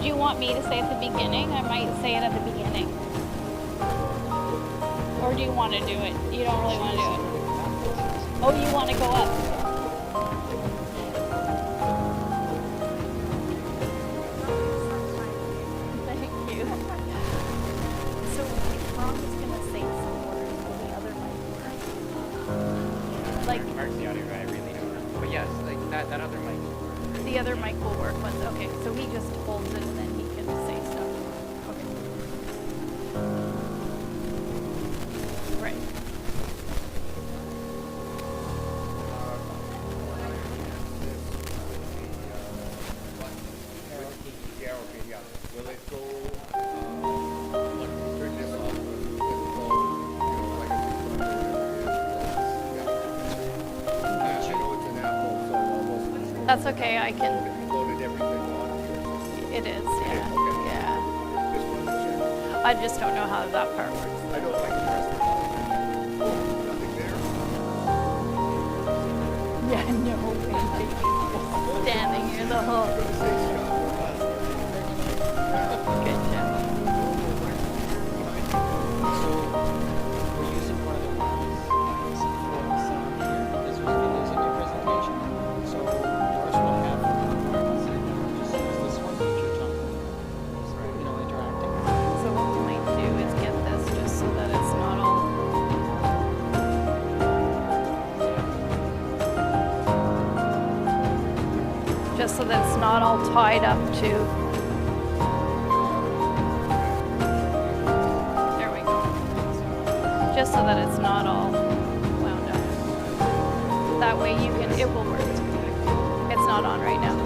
Did you want me to say at the beginning? I might say it at the beginning. Or do you want to do it? You don't really want to do it. Oh, you want to go up. Thank you. So Ron is going to say some words, but the other might work. Like, Mark's the audio guy, I really don't know. But yes, like that other mic. the other mic will work. Okay, so he just holds it and then he can say stuff. Okay. Right. Yeah, okay, yeah. Will it go, like, turn this off, will it go, like a yeah. I know it's an Apple, so almost. That's okay, I can. You loaded everything on. It is, yeah. Okay. Yeah. This one is here. I just don't know how that part works. I don't like the rest of it. Oh, nothing there? Yeah, no way. Standing here the whole. I'm gonna say Scott. Good job. We're using one of the ones for sound here. This was videos in your presentation. So yours will have just use this one if you're talking, interacting. So what we might do is get this just so that it's not all. Just so that it's not all tied up to. There we go. Just so that it's not all wound up. That way you can, it will work. It's not on right now.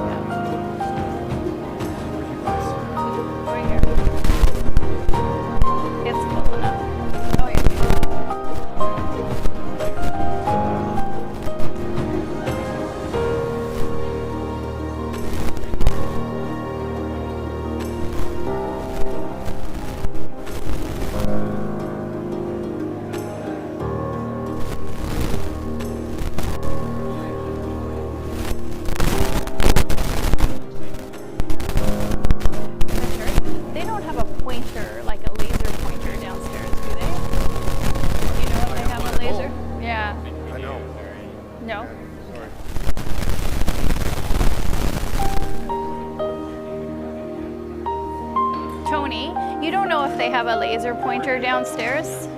Yeah. Right here. It's full enough. Oh, yeah. They don't have a pointer, like a laser pointer downstairs, do they? You know if they have a laser? Yeah. I know. No? Sorry. Tony, you don't know if they have a laser pointer downstairs?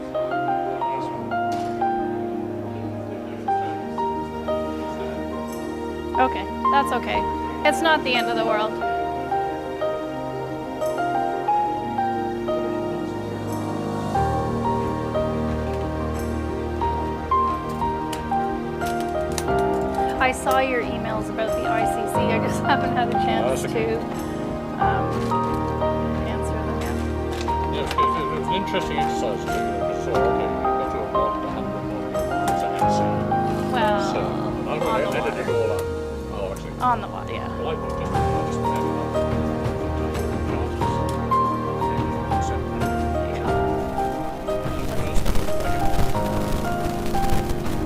Okay, that's okay. It's not the end of the world. I saw your emails about the ICC. I just haven't had a chance that's to okay. answer them yet. Yeah, it's an interesting exercise to do. Because so, okay, you go to a block, 100 milligrams of NC. Well, So, I'm going to on the edit it water. all up. Oh, actually. On the water, yeah. I like that. I just edit it up.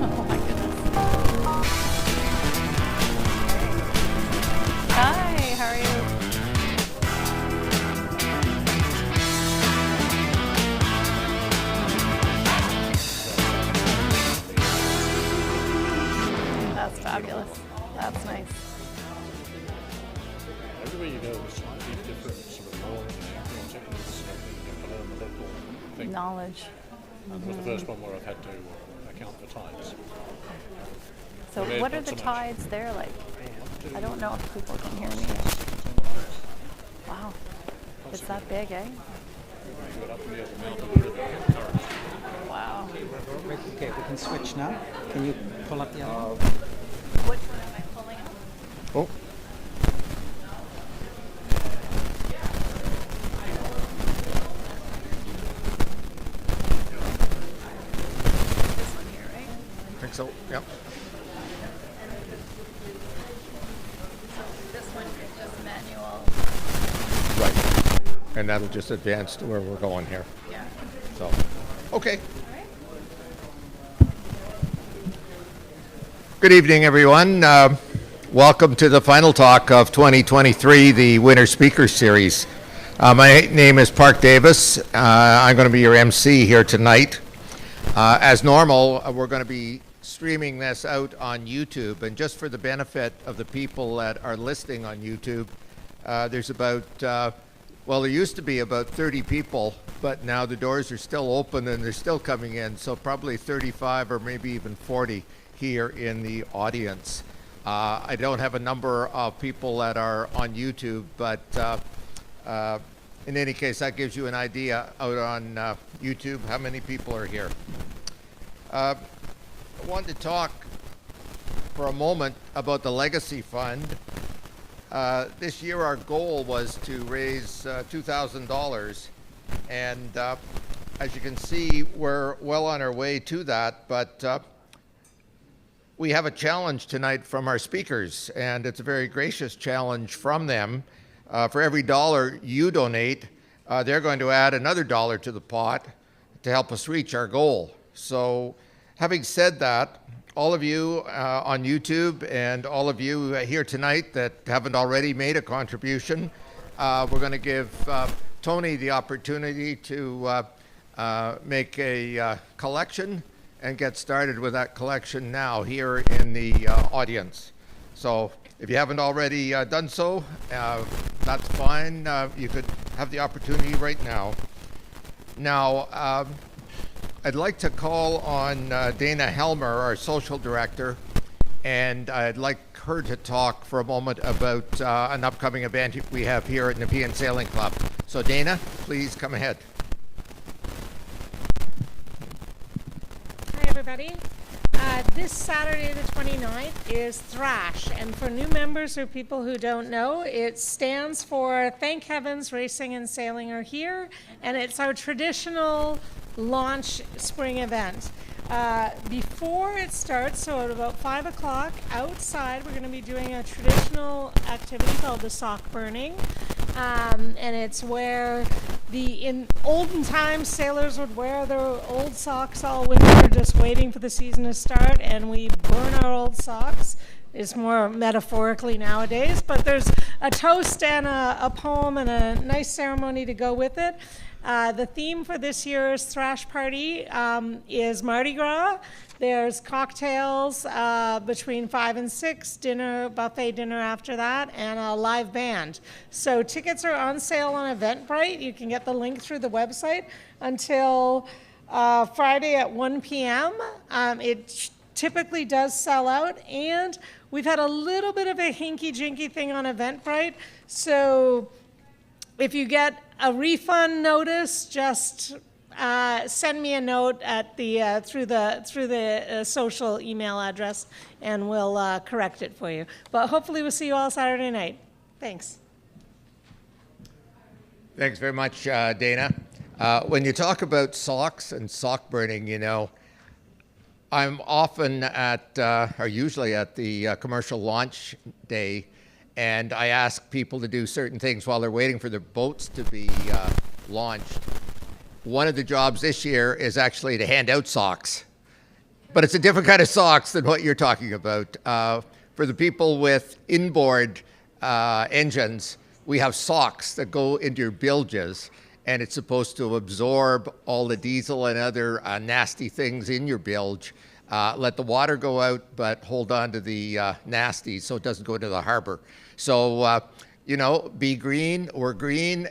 Oh my goodness. Hi, how are you? That's fabulous. That's nice. Everywhere you go, there's slightly different sort of knowledge and techniques that you get to learn the local thing. Knowledge. And it was the first one where I've had to account for tides. So Red, what are not the so much. tides there like? I don't know if people can hear me. Wow. It's that big, eh? You got up near the mouth of the river, current. Wow. Right, okay, we can switch now. Can you pull up the other one? Which one am I pulling up? Oh. This one here, right? I think so, yep. So this one is just manual. Right. And that'll just advance to where we're going here. Yeah. So, okay. All right. Good evening, everyone. Welcome to the final talk of 2023, the Winter Speakers Series. My name is Park Davis. I'm going to be your MC here tonight. As normal, we're going to be streaming this out on YouTube, and just for the benefit of the people that are listening on YouTube, there's about, well, there used to be about 30 people, but now the doors are still open and they're still coming in, so probably 35 or maybe even 40 here in the audience. I don't have a number of people that are on YouTube, but in any case, that gives you an idea out on YouTube how many people are here. I wanted to talk for a moment about the Legacy Fund. This year our goal was to raise $2,000, and as you can see, we're well on our way to that, but we have a challenge tonight from our speakers, and it's a very gracious challenge from them. For every dollar you donate, they're going to add another dollar to the pot to help us reach our goal. So having said that, all of you on YouTube and all of you here tonight that haven't already made a contribution, we're going to give Tony the opportunity to make a collection and get started with that collection now here in the audience. So if you haven't already done so, that's fine. You could have the opportunity right now. Now, I'd like to call on Dana Helmer, our social director, and I'd like her to talk for a moment about an upcoming event we have here at Nepean Sailing Club. So Dana, please come ahead. Hi everybody. This Saturday the 29th is Thrash, and for new members or people who don't know, it stands for Thank Heavens Racing and Sailing Are Here, and it's our traditional launch spring event. Before it starts, so at about 5 o'clock outside, we're going to be doing a traditional activity called the sock burning, and it's where in olden times sailors would wear their old socks all winter just waiting for the season to start, and we burn our old socks. It's more metaphorically nowadays, but there's a toast and a poem and a nice ceremony to go with it. The theme for this year's Thrash Party is Mardi Gras. There's cocktails between 5 and 6, dinner, buffet dinner after that, and a live band. So tickets are on sale on Eventbrite. You can get the link through the website until Friday at 1 p.m. It typically does sell out, and we've had a little bit of a hinky-jinky thing on Eventbrite. So if you get a refund notice, just send me a note at the through the social email address, and we'll correct it for you. But hopefully we'll see you all Saturday night. Thanks. Thanks very much, Dana. When you talk about socks and sock burning, you know, I'm often at, or usually at the commercial launch day, and I ask people to do certain things while they're waiting for their boats to be launched. One of the jobs this year is actually to hand out socks, but it's a different kind of socks than what you're talking about. For the people with inboard engines, we have socks that go into your bilges, and it's supposed to absorb all the diesel and other nasty things in your bilge. Let the water go out, but hold on to the nasty so it doesn't go into the harbor. So, you know, be green,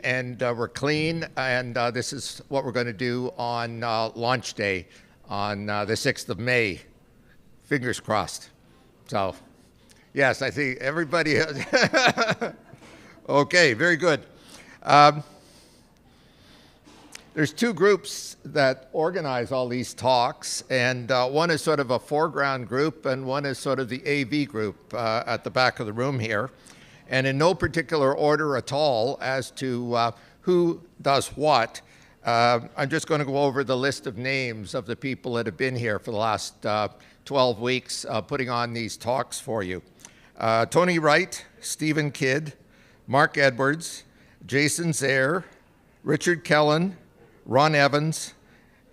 and we're clean, and this is what we're going to do on launch day on the 6th of May. Fingers crossed. So, yes, I think everybody... Okay, very good. There's two groups that organize all these talks, and one is sort of a foreground group, and one is sort of the AV group at the back of the room here. And in no particular order at all as to who does what, I'm just going to go over the list of names of the people that have been here for the last 12 weeks putting on these talks for you. Tony Wright, Stephen Kidd, Mark Edwards, Jason Zaire, Richard Kellen, Ron Evans,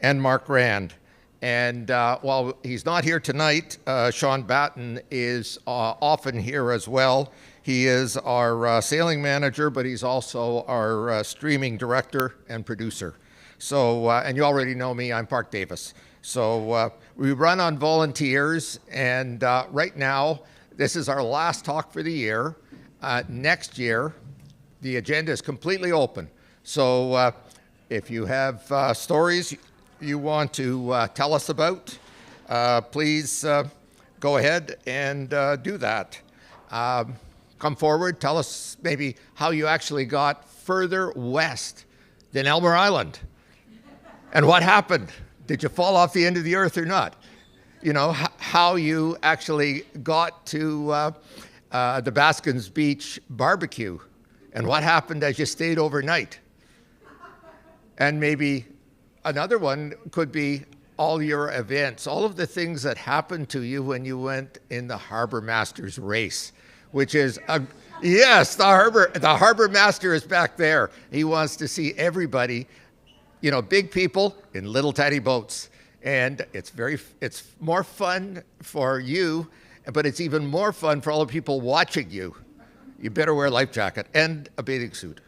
and Mark Rand. And while he's not here tonight, Sean Batten is often here as well. He is our sailing manager, but he's also our streaming director and producer. So, and you already know me, I'm Park Davis. So we run on volunteers, and right now, this is our last talk for the year. Next year, the agenda is completely open. So if you have stories you want to tell us about, please go ahead and do that. Come forward, tell us maybe how you actually got further west than Elmer Island and what happened. Did you fall off the end of the earth or not? You know, how you actually got to the Baskins Beach barbecue and what happened as you stayed overnight. And maybe another one could be all your events, all of the things that happened to you when you went in the Harbor Masters race, which is, yes, the Harbor Master is back there. He wants to see everybody, you know, big people in little tiny boats. And it's more fun for you, but it's even more fun for all the people watching you. You better wear a life jacket and a bathing suit.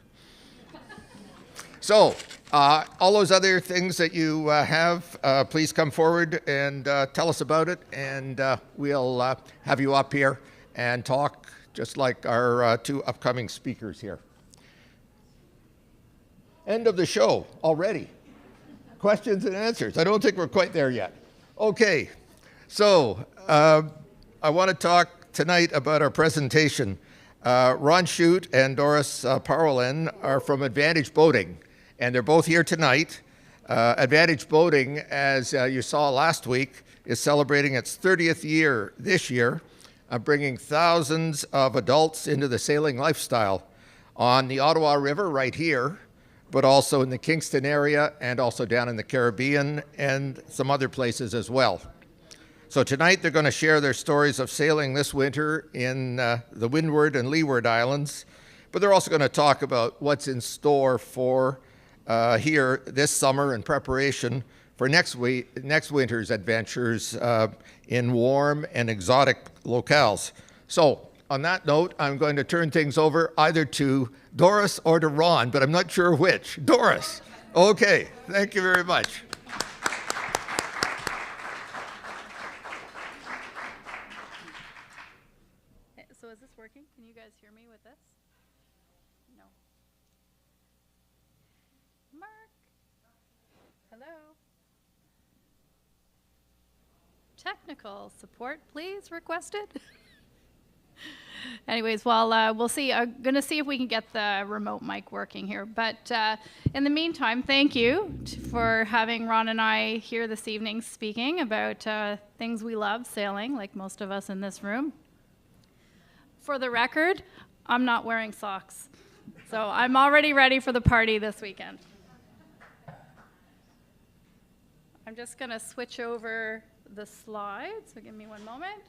So, all those other things that you have, please come forward and tell us about it, and we'll have you up here and talk just like our two upcoming speakers here. End of the show already. Questions and answers. I don't think we're quite there yet. Okay, so I want to talk tonight about our presentation. Ron Shute and Doris Parolin are from Advantage Boating, and they're both here tonight. Advantage Boating, as you saw last week, is celebrating its 30th year this year, bringing thousands of adults into the sailing lifestyle on the Ottawa River right here, but also in the Kingston area and also down in the Caribbean and some other places as well. So tonight they're going to share their stories of sailing this winter in the Windward and Leeward Islands, but they're also going to talk about what's in store for here this summer in preparation for next winter's adventures in warm and exotic locales. So on that note, I'm going to turn things over either to Doris or to Ron, but I'm not sure which. Doris. Okay, thank you very much. So is this working? Can you guys hear me with this? No. Mark? Hello? Technical support, please, requested. Anyways, well, we'll see. I'm going to see if we can get the remote mic working here. But in the meantime, thank you for having Ron and I here this evening speaking about things we love, sailing, like most of us in this room. For the record, I'm not wearing socks. So I'm already ready for the party this weekend. I'm just going to switch over the slides, so give me one moment.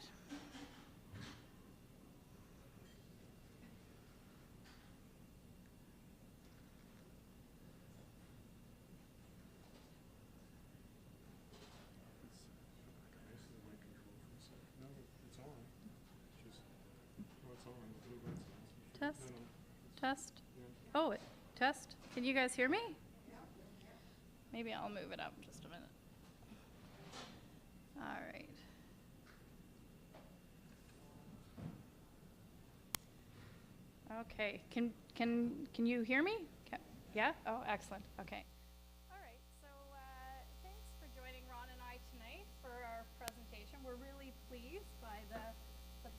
Test, test. Oh, test. Can you guys hear me? Maybe I'll move it up just a minute. All right. Okay. Can you hear me? Yeah? Oh, excellent. Okay. All right. So thanks for joining Ron and I tonight for our presentation. We're really pleased by the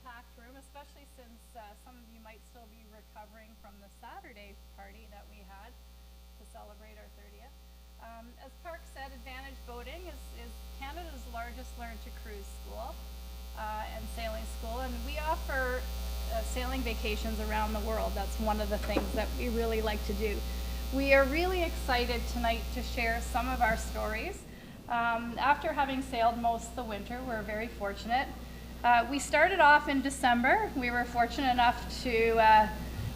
packed room, especially since some of you might still be recovering from the Saturday party that we had to celebrate our 30th. As Park said, Advantage Boating is Canada's largest learn-to-cruise school and sailing school, and we offer sailing vacations around the world. That's one of the things that we really like to do. We are really excited tonight to share some of our stories. After having sailed most of the winter, we're very fortunate. We started off in December. We were fortunate enough to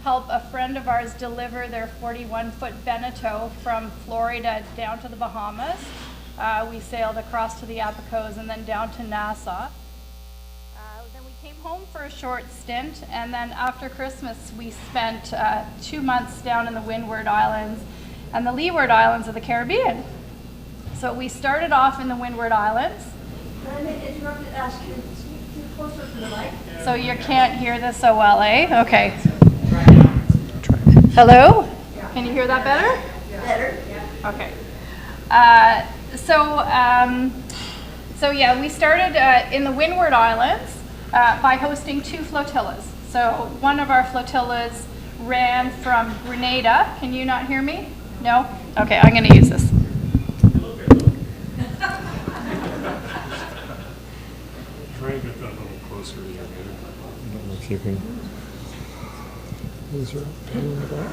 help a friend of ours deliver their 41-foot Beneteau from Florida down to the Bahamas. We sailed across to the Abacos and then down to Nassau. Then we came home for a short stint, and then after Christmas we spent 2 months down in the Windward Islands and the Leeward Islands of the Caribbean. So we started off in the Windward Islands. Can I interrupt and ask you to speak closer to the mic? So you can't hear this so well, eh? Okay. Hello? Can you hear that better? Better. Okay. So yeah, we started in the Windward Islands by hosting 2 flotillas. So one of our flotillas ran from Grenada. Can you not hear me? No? Okay, I'm going to use this. Try and get that a little closer to your head. I don't know if you can. Is there a pen in the back?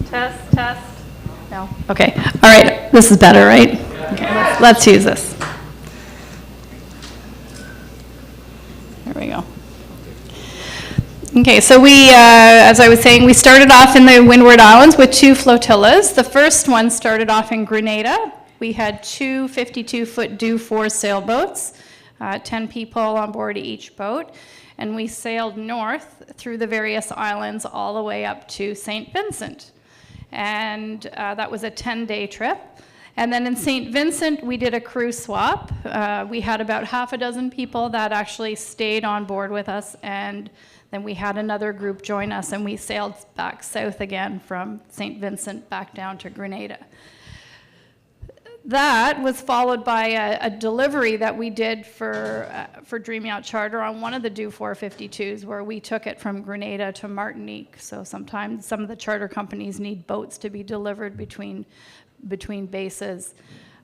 Test, test. No? Okay. All right. This is better, right? Okay, let's use this. There we go. Okay, so we, as I was saying, we started off in the Windward Islands with 2 flotillas. The first one started off in Grenada. We had 2 52-foot Dufour sailboats, 10 people on board each boat, and we sailed north through the various islands all the way up to St. Vincent. And that was a 10-day trip. And then in St. Vincent, we did a crew swap. We had about half a dozen people that actually stayed on board with us, and then we had another group join us, and we sailed back south again from St. Vincent back down to Grenada. That was followed by a delivery that we did for Dream Yacht Charter on one of the Dufour 52s, where we took it from Grenada to Martinique. So sometimes some of the charter companies need boats to be delivered between bases.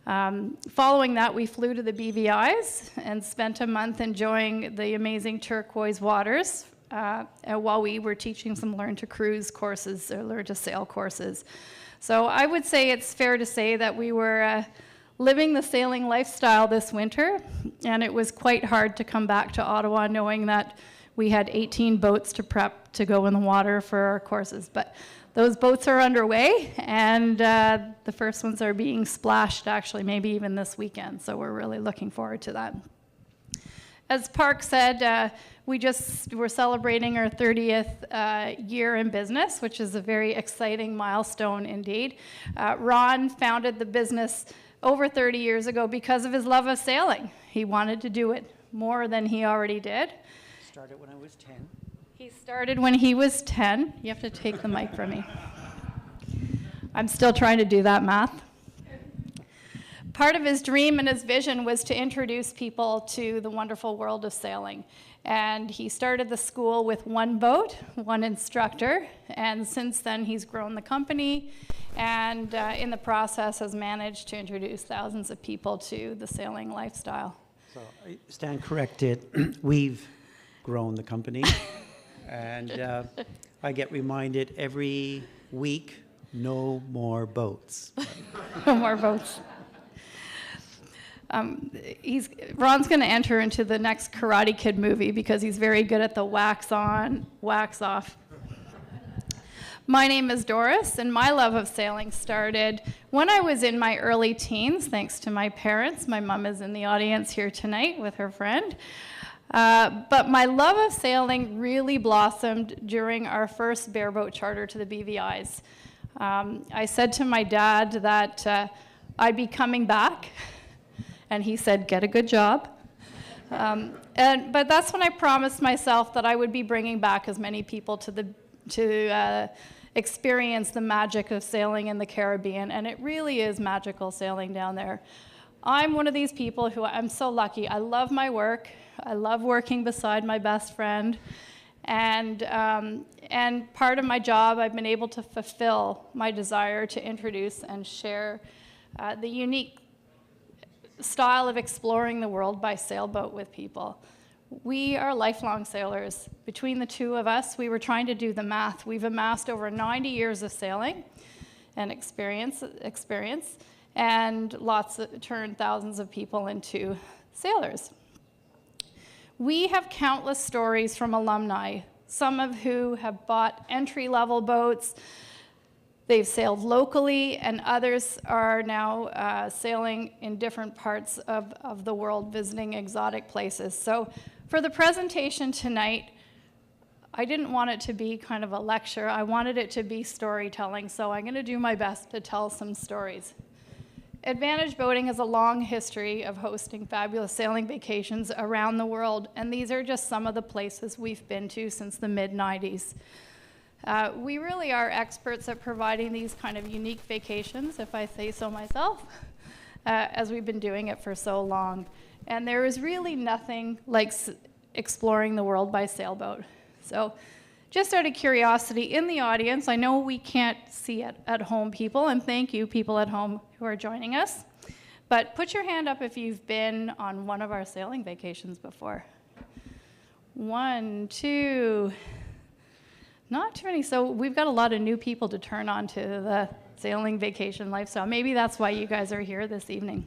Following that, we flew to the BVIs and spent a month enjoying the amazing turquoise waters while we were teaching some learn to cruise courses or learn to sail courses. So I would say it's fair to say that we were living the sailing lifestyle this winter, and it was quite hard to come back to Ottawa knowing that we had 18 boats to prep to go in the water for our courses. But those boats are underway, and the first ones are being splashed actually maybe even this weekend, so we're really looking forward to that. As Park said, we're celebrating our 30th year in business, which is a very exciting milestone indeed. Ron founded the business over 30 years ago because of his love of sailing. He wanted to do it more than he already did. Started when I was 10. He started when he was 10. You have to take the mic from me. I'm still trying to do that math. Part of his dream and his vision was to introduce people to the wonderful world of sailing. And he started the school with 1 boat, 1 instructor, and since then he's grown the company and in the process has managed to introduce thousands of people to the sailing lifestyle. So I stand corrected. We've grown the company, and I get reminded every week, no more boats. No more boats. Ron's going to enter into the next Karate Kid movie because he's very good at the wax on, wax off. My name is Doris, and my love of sailing started when I was in my early teens, thanks to my parents. My mom is in the audience here tonight with her friend. But my love of sailing really blossomed during our first bareboat charter to the BVIs. I said to my dad that I'd be coming back, and he said, "Get a good job." But that's when I promised myself that I would be bringing back as many people to experience the magic of sailing in the Caribbean, and it really is magical sailing down there. I'm one of these people who I'm so lucky. I love my work. I love working beside my best friend, and part of my job, I've been able to fulfill my desire to introduce and share the unique style of exploring the world by sailboat with people. We are lifelong sailors. Between the 2 of us, we were trying to do the math. We've amassed over 90 years of sailing and experience, and turned thousands of people into sailors. We have countless stories from alumni, some of who have bought entry-level boats, They've sailed locally, and others are now sailing in different parts of the world, visiting exotic places. So for the presentation tonight, I didn't want it to be kind of a lecture. I wanted it to be storytelling, so I'm going to do my best to tell some stories. Advantage Boating has a long history of hosting fabulous sailing vacations around the world, and these are just some of the places we've been to since the mid-90s. We really are experts at providing these kind of unique vacations, if I say so myself, as we've been doing it for so long. And there is really nothing like exploring the world by sailboat. So just out of curiosity, in the audience, I know we can't see at home people, and thank you people at home who are joining us, but put your hand up if you've been on one of our sailing vacations before. 1, 2, not too many. So we've got a lot of new people to turn on to the sailing vacation lifestyle. Maybe that's why you guys are here this evening.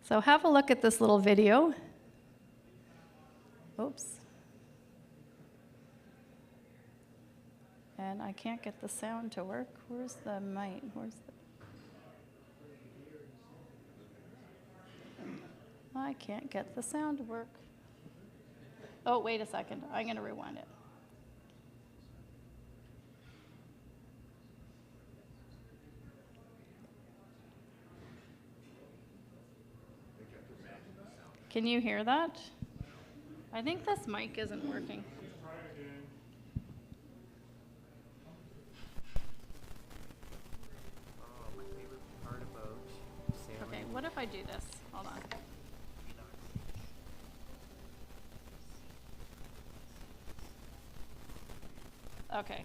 So have a look at this little video. Oops. And I can't get the sound to work. Where's the mic? I can't get the sound to work. Oh, wait a second. I'm going to rewind it. Can you hear that? I think this mic isn't working. Oh, my favorite part about sailing. Okay, what if I do this? Hold on. Okay.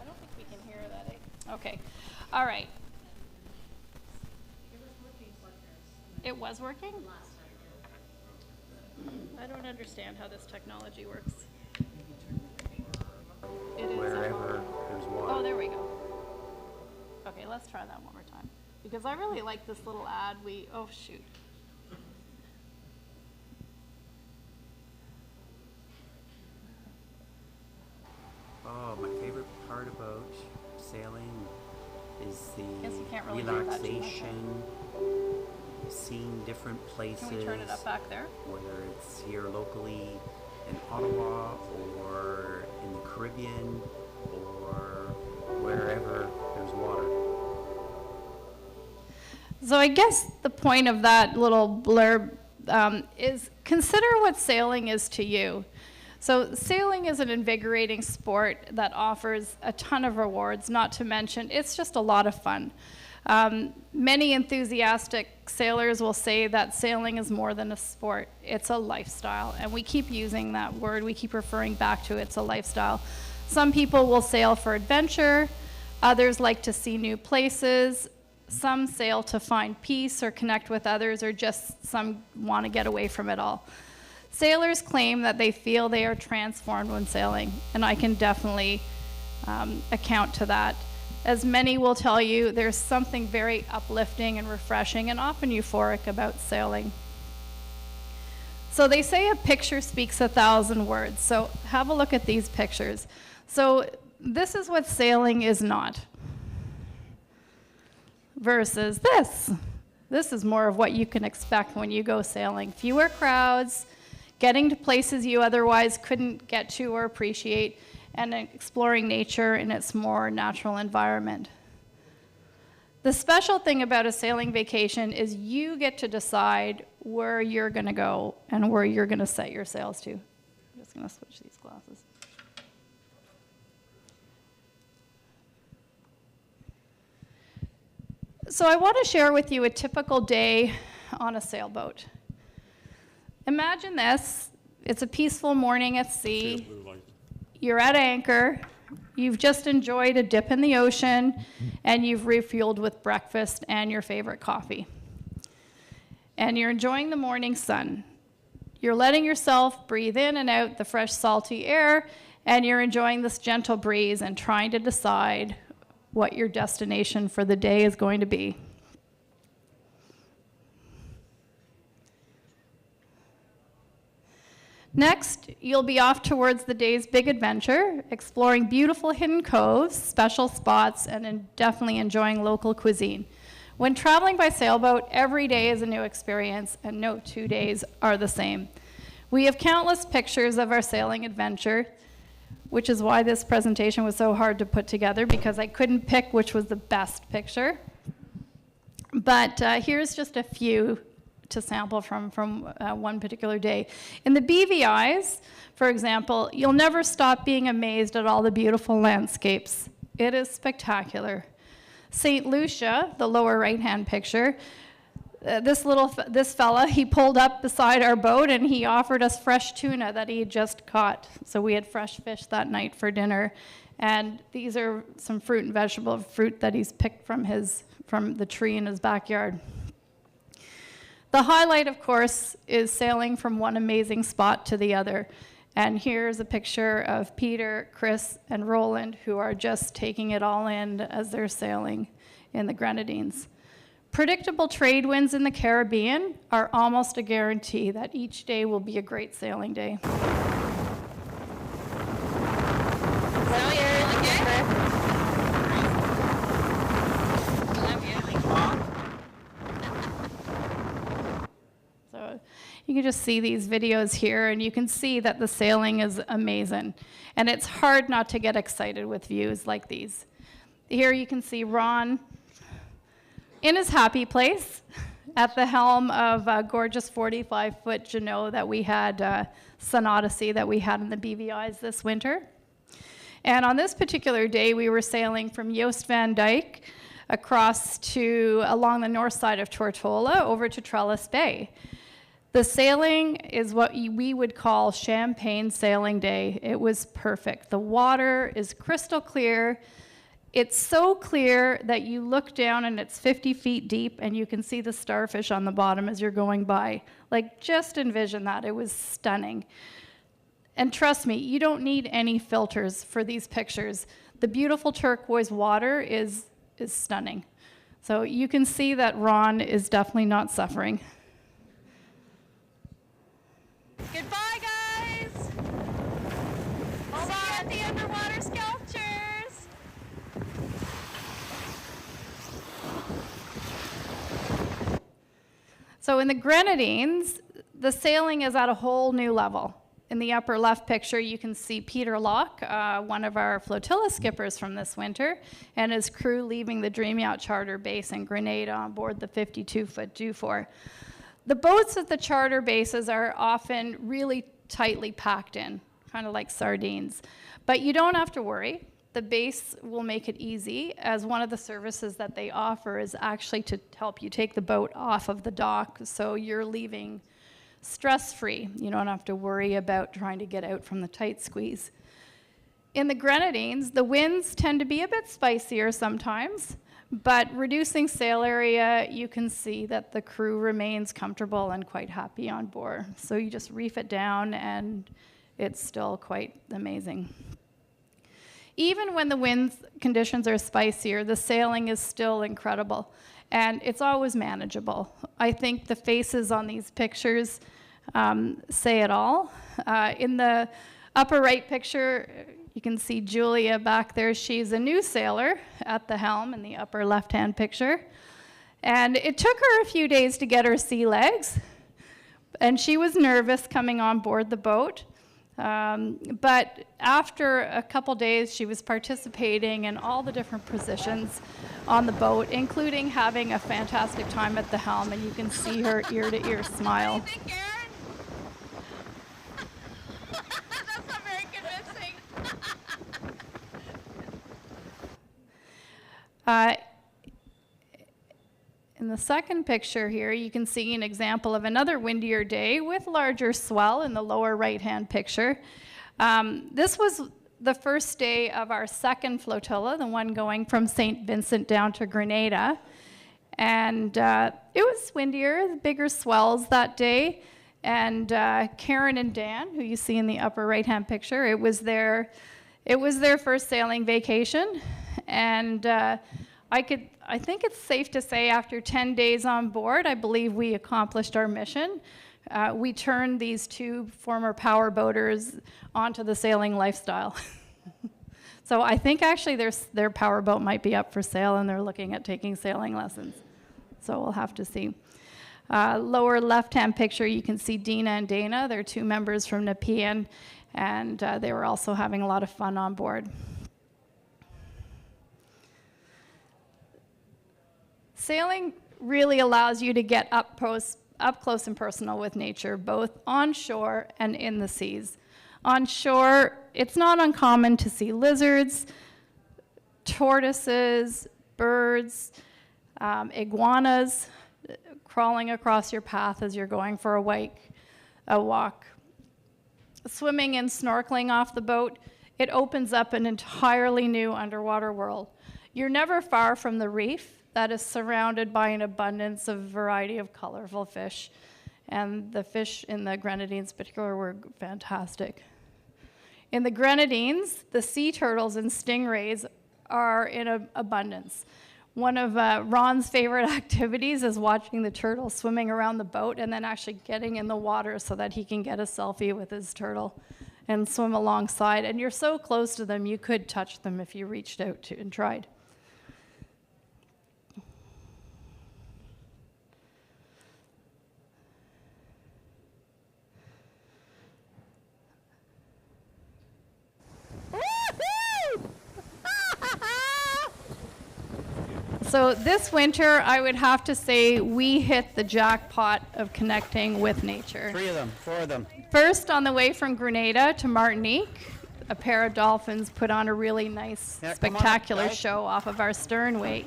I don't think we can hear that. Okay. All right. It was working? I don't understand how this technology works. It is Wherever there's water. Oh, there we go. Okay, let's try that one more time. Because I really like this little ad. Oh, shoot. Oh, my favorite part about sailing is Guess you the can't really hear that too much. relaxation, seeing different places. Can we turn it up back there? Whether it's here locally in Ottawa or in the Caribbean or wherever there's water. So I guess the point of that little blurb is consider what sailing is to you. So sailing is an invigorating sport that offers a ton of rewards, not to mention it's just a lot of fun. Many enthusiastic sailors will say that sailing is more than a sport, it's a lifestyle. And we keep using that word, we keep referring back to it's a lifestyle. Some people will sail for adventure, others like to see new places, some sail to find peace or connect with others, or just some want to get away from it all. Sailors claim that they feel they are transformed when sailing, and I can definitely account to that. As many will tell you, there's something very uplifting and refreshing and often euphoric about sailing. So they say a picture speaks 1,000 words. So have a look at these pictures. So this is what sailing is not. Versus this. This is more of what you can expect when you go sailing. Fewer crowds, getting to places you otherwise couldn't get to or appreciate, and exploring nature in its more natural environment. The special thing about a sailing vacation is you get to decide where you're going to go and where you're going to set your sails to. I'm just going to switch these glasses. So I want to share with you a typical day on a sailboat. Imagine this. It's a peaceful morning at sea. You're at anchor. You've just enjoyed a dip in the ocean, and you've refueled with breakfast and your favorite coffee. And you're enjoying the morning sun. You're letting yourself breathe in and out the fresh, salty air, and you're enjoying this gentle breeze and trying to decide what your destination for the day is going to be. Next, you'll be off towards the day's big adventure, exploring beautiful hidden coves, special spots, and definitely enjoying local cuisine. When traveling by sailboat, every day is a new experience, and no 2 days are the same. We have countless pictures of our sailing adventure, which is why this presentation was so hard to put together, because I couldn't pick which was the best picture. But here's just a few to sample from one particular day. In the BVIs, for example, you'll never stop being amazed at all the beautiful landscapes. It is spectacular. St. Lucia, the lower right-hand picture, this fella, he pulled up beside our boat and he offered us fresh tuna that he had just caught. So we had fresh fish that night for dinner. And these are some fruit and vegetable fruit that he's picked from the tree in his backyard. The highlight, of course, is sailing from one amazing spot to the other. And here's a picture of Peter, Chris, and Roland, who are just taking it all in as they're sailing in the Grenadines. Predictable trade winds in the Caribbean are almost a guarantee that each day will be a great sailing day. So you can just see these videos here, and you can see that the sailing is amazing. And it's hard not to get excited with views like these. Here you can see Ron in his happy place at the helm of a gorgeous 45-foot Jeanneau that we had, Sun Odyssey, that we had in the BVIs this winter. And on this particular day, we were sailing from Joost van Dyke across along the north side of Tortola over to Trellis Bay. The sailing is what we would call champagne sailing day. It was perfect. The water is crystal clear. It's so clear that you look down and it's 50 feet deep and you can see the starfish on the bottom as you're going by. Like, just envision that. It was stunning. And trust me, you don't need any filters for these pictures. The beautiful turquoise water is stunning. So you can see that Ron is definitely not suffering. Goodbye, guys! Hold on at the underwater sculptures! So in the Grenadines, the sailing is at a whole new level. In the upper left picture, you can see Peter Locke, one of our flotilla skippers from this winter, and his crew leaving the Dream Yacht charter base in Grenada on board the 52-foot Dufour. The boats at the charter bases are often really tightly packed in, kind of like sardines. But you don't have to worry. The base will make it easy, as one of the services that they offer is actually to help you take the boat off of the dock, so you're leaving stress-free. You don't have to worry about trying to get out from the tight squeeze. In the Grenadines, the winds tend to be a bit spicier sometimes, but reducing sail area, you can see that the crew remains comfortable and quite happy on board. So you just reef it down and it's still quite amazing. Even when the wind conditions are spicier, the sailing is still incredible, and it's always manageable. I think the faces on these pictures say it all. In the upper right picture, you can see Julia back there. She's a new sailor at the helm in the upper left-hand picture. And it took her a few days to get her sea legs, and she was nervous coming on board the boat. But after a couple days, she was participating in all the different positions on the boat, including having a fantastic time at the helm, and you can see her ear-to-ear smile. What do you think, Aaron? That's not very convincing. In the second picture here, you can see an example of another windier day with larger swell in the lower right-hand picture. This was the first day of our second flotilla, the one going from St. Vincent down to Grenada. And it was windier, bigger swells that day. And Karen and Dan, who you see in the upper right-hand picture, it was their first sailing vacation. And I think it's safe to say after 10 days on board, I believe we accomplished our mission. we turned these two former power boaters onto the sailing lifestyle. So I think actually their power boat might be up for sale, and they're looking at taking sailing lessons. So we'll have to see. Lower left-hand picture, you can see Dina and Dana. They're two members from Nepean, and they were also having a lot of fun on board. Sailing really allows you to get up close and personal with nature, both on shore and in the seas. On shore, it's not uncommon to see lizards, tortoises, birds, iguanas crawling across your path as you're going for a walk. Swimming and snorkeling off the boat, it opens up an entirely new underwater world. You're never far from the reef that is surrounded by an abundance of variety of colorful fish. And the fish in the Grenadines in particular were fantastic. In the Grenadines, the sea turtles and stingrays are in abundance. One of Ron's favorite activities is watching the turtles swimming around the boat and then actually getting in the water so that he can get a selfie with his turtle and swim alongside. And you're so close to them, you could touch them if you reached out to and tried. So this winter, I would have to say we hit the jackpot of connecting with nature. 3 of them, 4 of them. First, on the way from Grenada to Martinique, a pair of dolphins put on a really nice, Yeah, come on up, spectacular guys. show off of our sternway.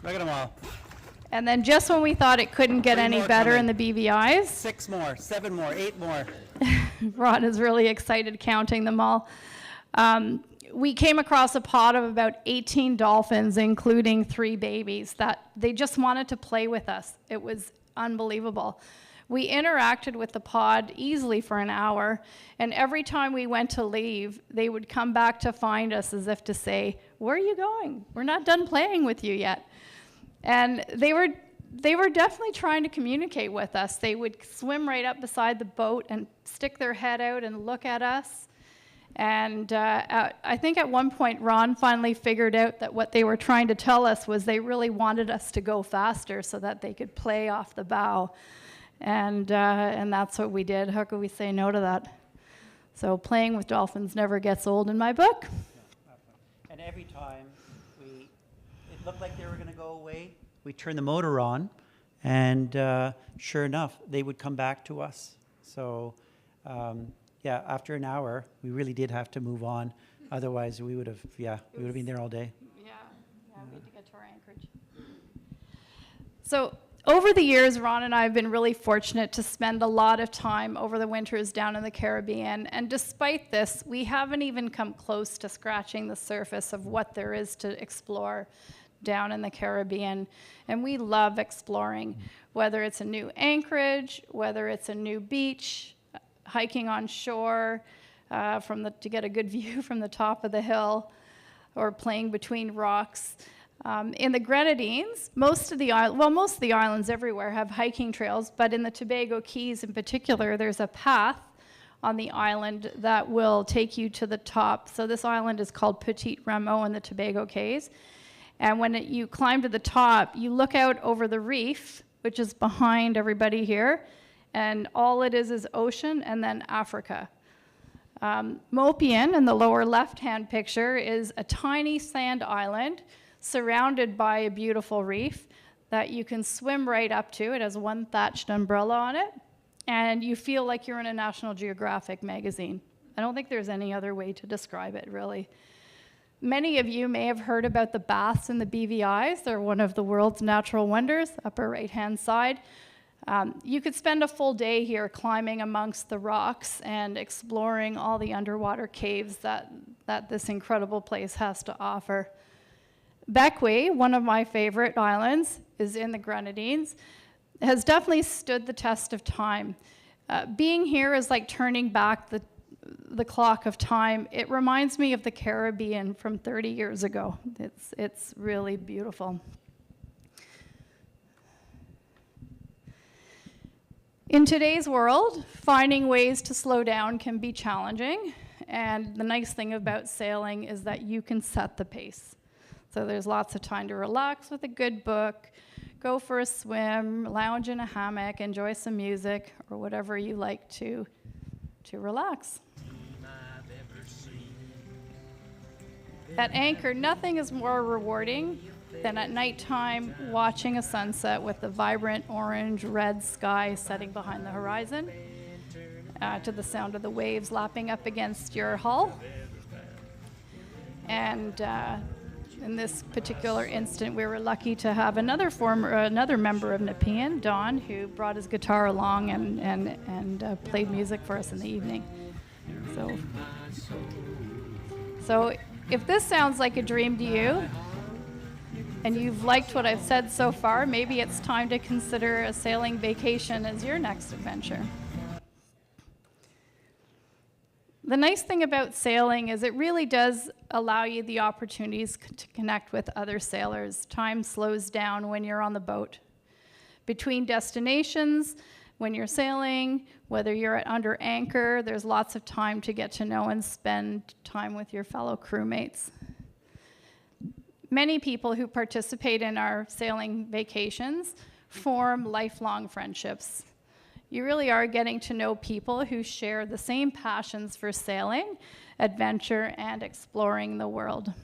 Look at them all. And then just when we thought it couldn't get 3 any more better in coming. the BVIs, 6 more, 7 more, 8 more. Ron is really excited counting them all. We came across a pod of about 18 dolphins, including 3 babies, that they just wanted to play with us. It was unbelievable. We interacted with the pod easily for an hour, and every time we went to leave, they would come back to find us as if to say, "Where are you going? We're not done playing with you yet." And they were definitely trying to communicate with us. They would swim right up beside the boat and stick their head out and look at us. And I think at one point, Ron finally figured out that what they were trying to tell us was they really wanted us to go faster so that they could play off the bow. And that's what we did. How could we say no to that? So playing with dolphins never gets old in my book. And every time it looked like they were going to go away, we turned the motor on, and sure enough, they would come back to us. So, yeah, after an hour, we really did have to move on. Otherwise, we would have been there all day. Yeah, we had to get to our anchorage. So over the years, Ron and I have been really fortunate to spend a lot of time over the winters down in the Caribbean. And despite this, we haven't even come close to scratching the surface of what there is to explore down in the Caribbean. And we love exploring, whether it's a new anchorage, whether it's a new beach, hiking on shore to get a good view from the top of the hill, or playing between rocks. In the Grenadines, most of the islands everywhere have hiking trails, but in the Tobago Keys in particular, there's a path on the island that will take you to the top. So this island is called Petit Rameau in the Tobago Keys. And when you climb to the top, you look out over the reef, which is behind everybody here, and all it is ocean and then Africa. Mopian, in the lower left-hand picture, is a tiny sand island surrounded by a beautiful reef that you can swim right up to. It has one thatched umbrella on it, and you feel like you're in a National Geographic magazine. I don't think there's any other way to describe it, really. Many of you may have heard about the baths in the BVIs. They're one of the world's natural wonders, upper right-hand side. You could spend a full day here climbing amongst the rocks and exploring all the underwater caves that this incredible place has to offer. Bequia, one of my favorite islands, is in the Grenadines, has definitely stood the test of time. Being here is like turning back the clock of time. It reminds me of the Caribbean from 30 years ago. It's really beautiful. In today's world, finding ways to slow down can be challenging, and the nice thing about sailing is that you can set the pace. So there's lots of time to relax with a good book, go for a swim, lounge in a hammock, enjoy some music, or whatever you like to relax. At anchor, nothing is more rewarding than at nighttime watching a sunset with the vibrant orange-red sky setting behind the horizon, to the sound of the waves lapping up against your hull. And in this particular instant, we were lucky to have another member of Nepean, Don, who brought his guitar along and played music for us in the evening. So if this sounds like a dream to you, and you've liked what I've said so far, maybe it's time to consider a sailing vacation as your next adventure. The nice thing about sailing is it really does allow you the opportunities to connect with other sailors. Time slows down when you're on the boat. Between destinations, when you're sailing, whether you're under anchor, there's lots of time to get to know and spend time with your fellow crewmates. Many people who participate in our sailing vacations form lifelong friendships. You really are getting to know people who share the same passions for sailing, adventure, and exploring the world.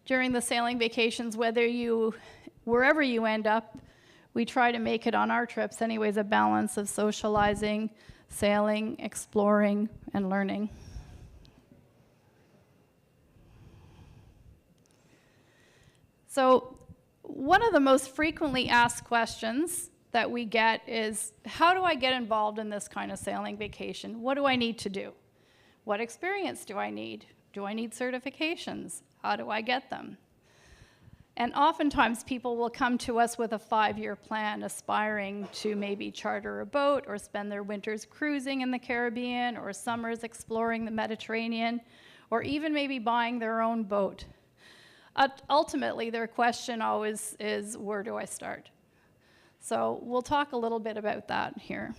During the sailing vacations, wherever you end up, we try to make it on our trips anyways a balance of socializing, sailing, exploring, and learning. So one of the most frequently asked questions that we get is, how do I get involved in this kind of sailing vacation? What do I need to do? What experience do I need? Do I need certifications? How do I get them? And oftentimes people will come to us with a 5-year plan, aspiring to maybe charter a boat or spend their winters cruising in the Caribbean or summers exploring the Mediterranean, or even maybe buying their own boat. Ultimately, their question always is, where do I start? So we'll talk a little bit about that here.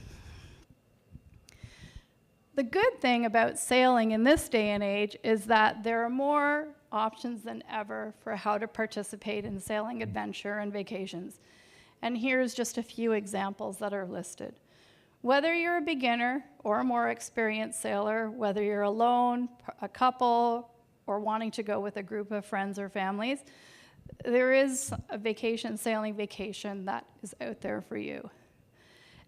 The good thing about sailing in this day and age is that there are more options than ever for how to participate in sailing adventure and vacations. And here's just a few examples that are listed. Whether you're a beginner or a more experienced sailor, whether you're alone, a couple, or wanting to go with a group of friends or families, there is a sailing vacation that is out there for you.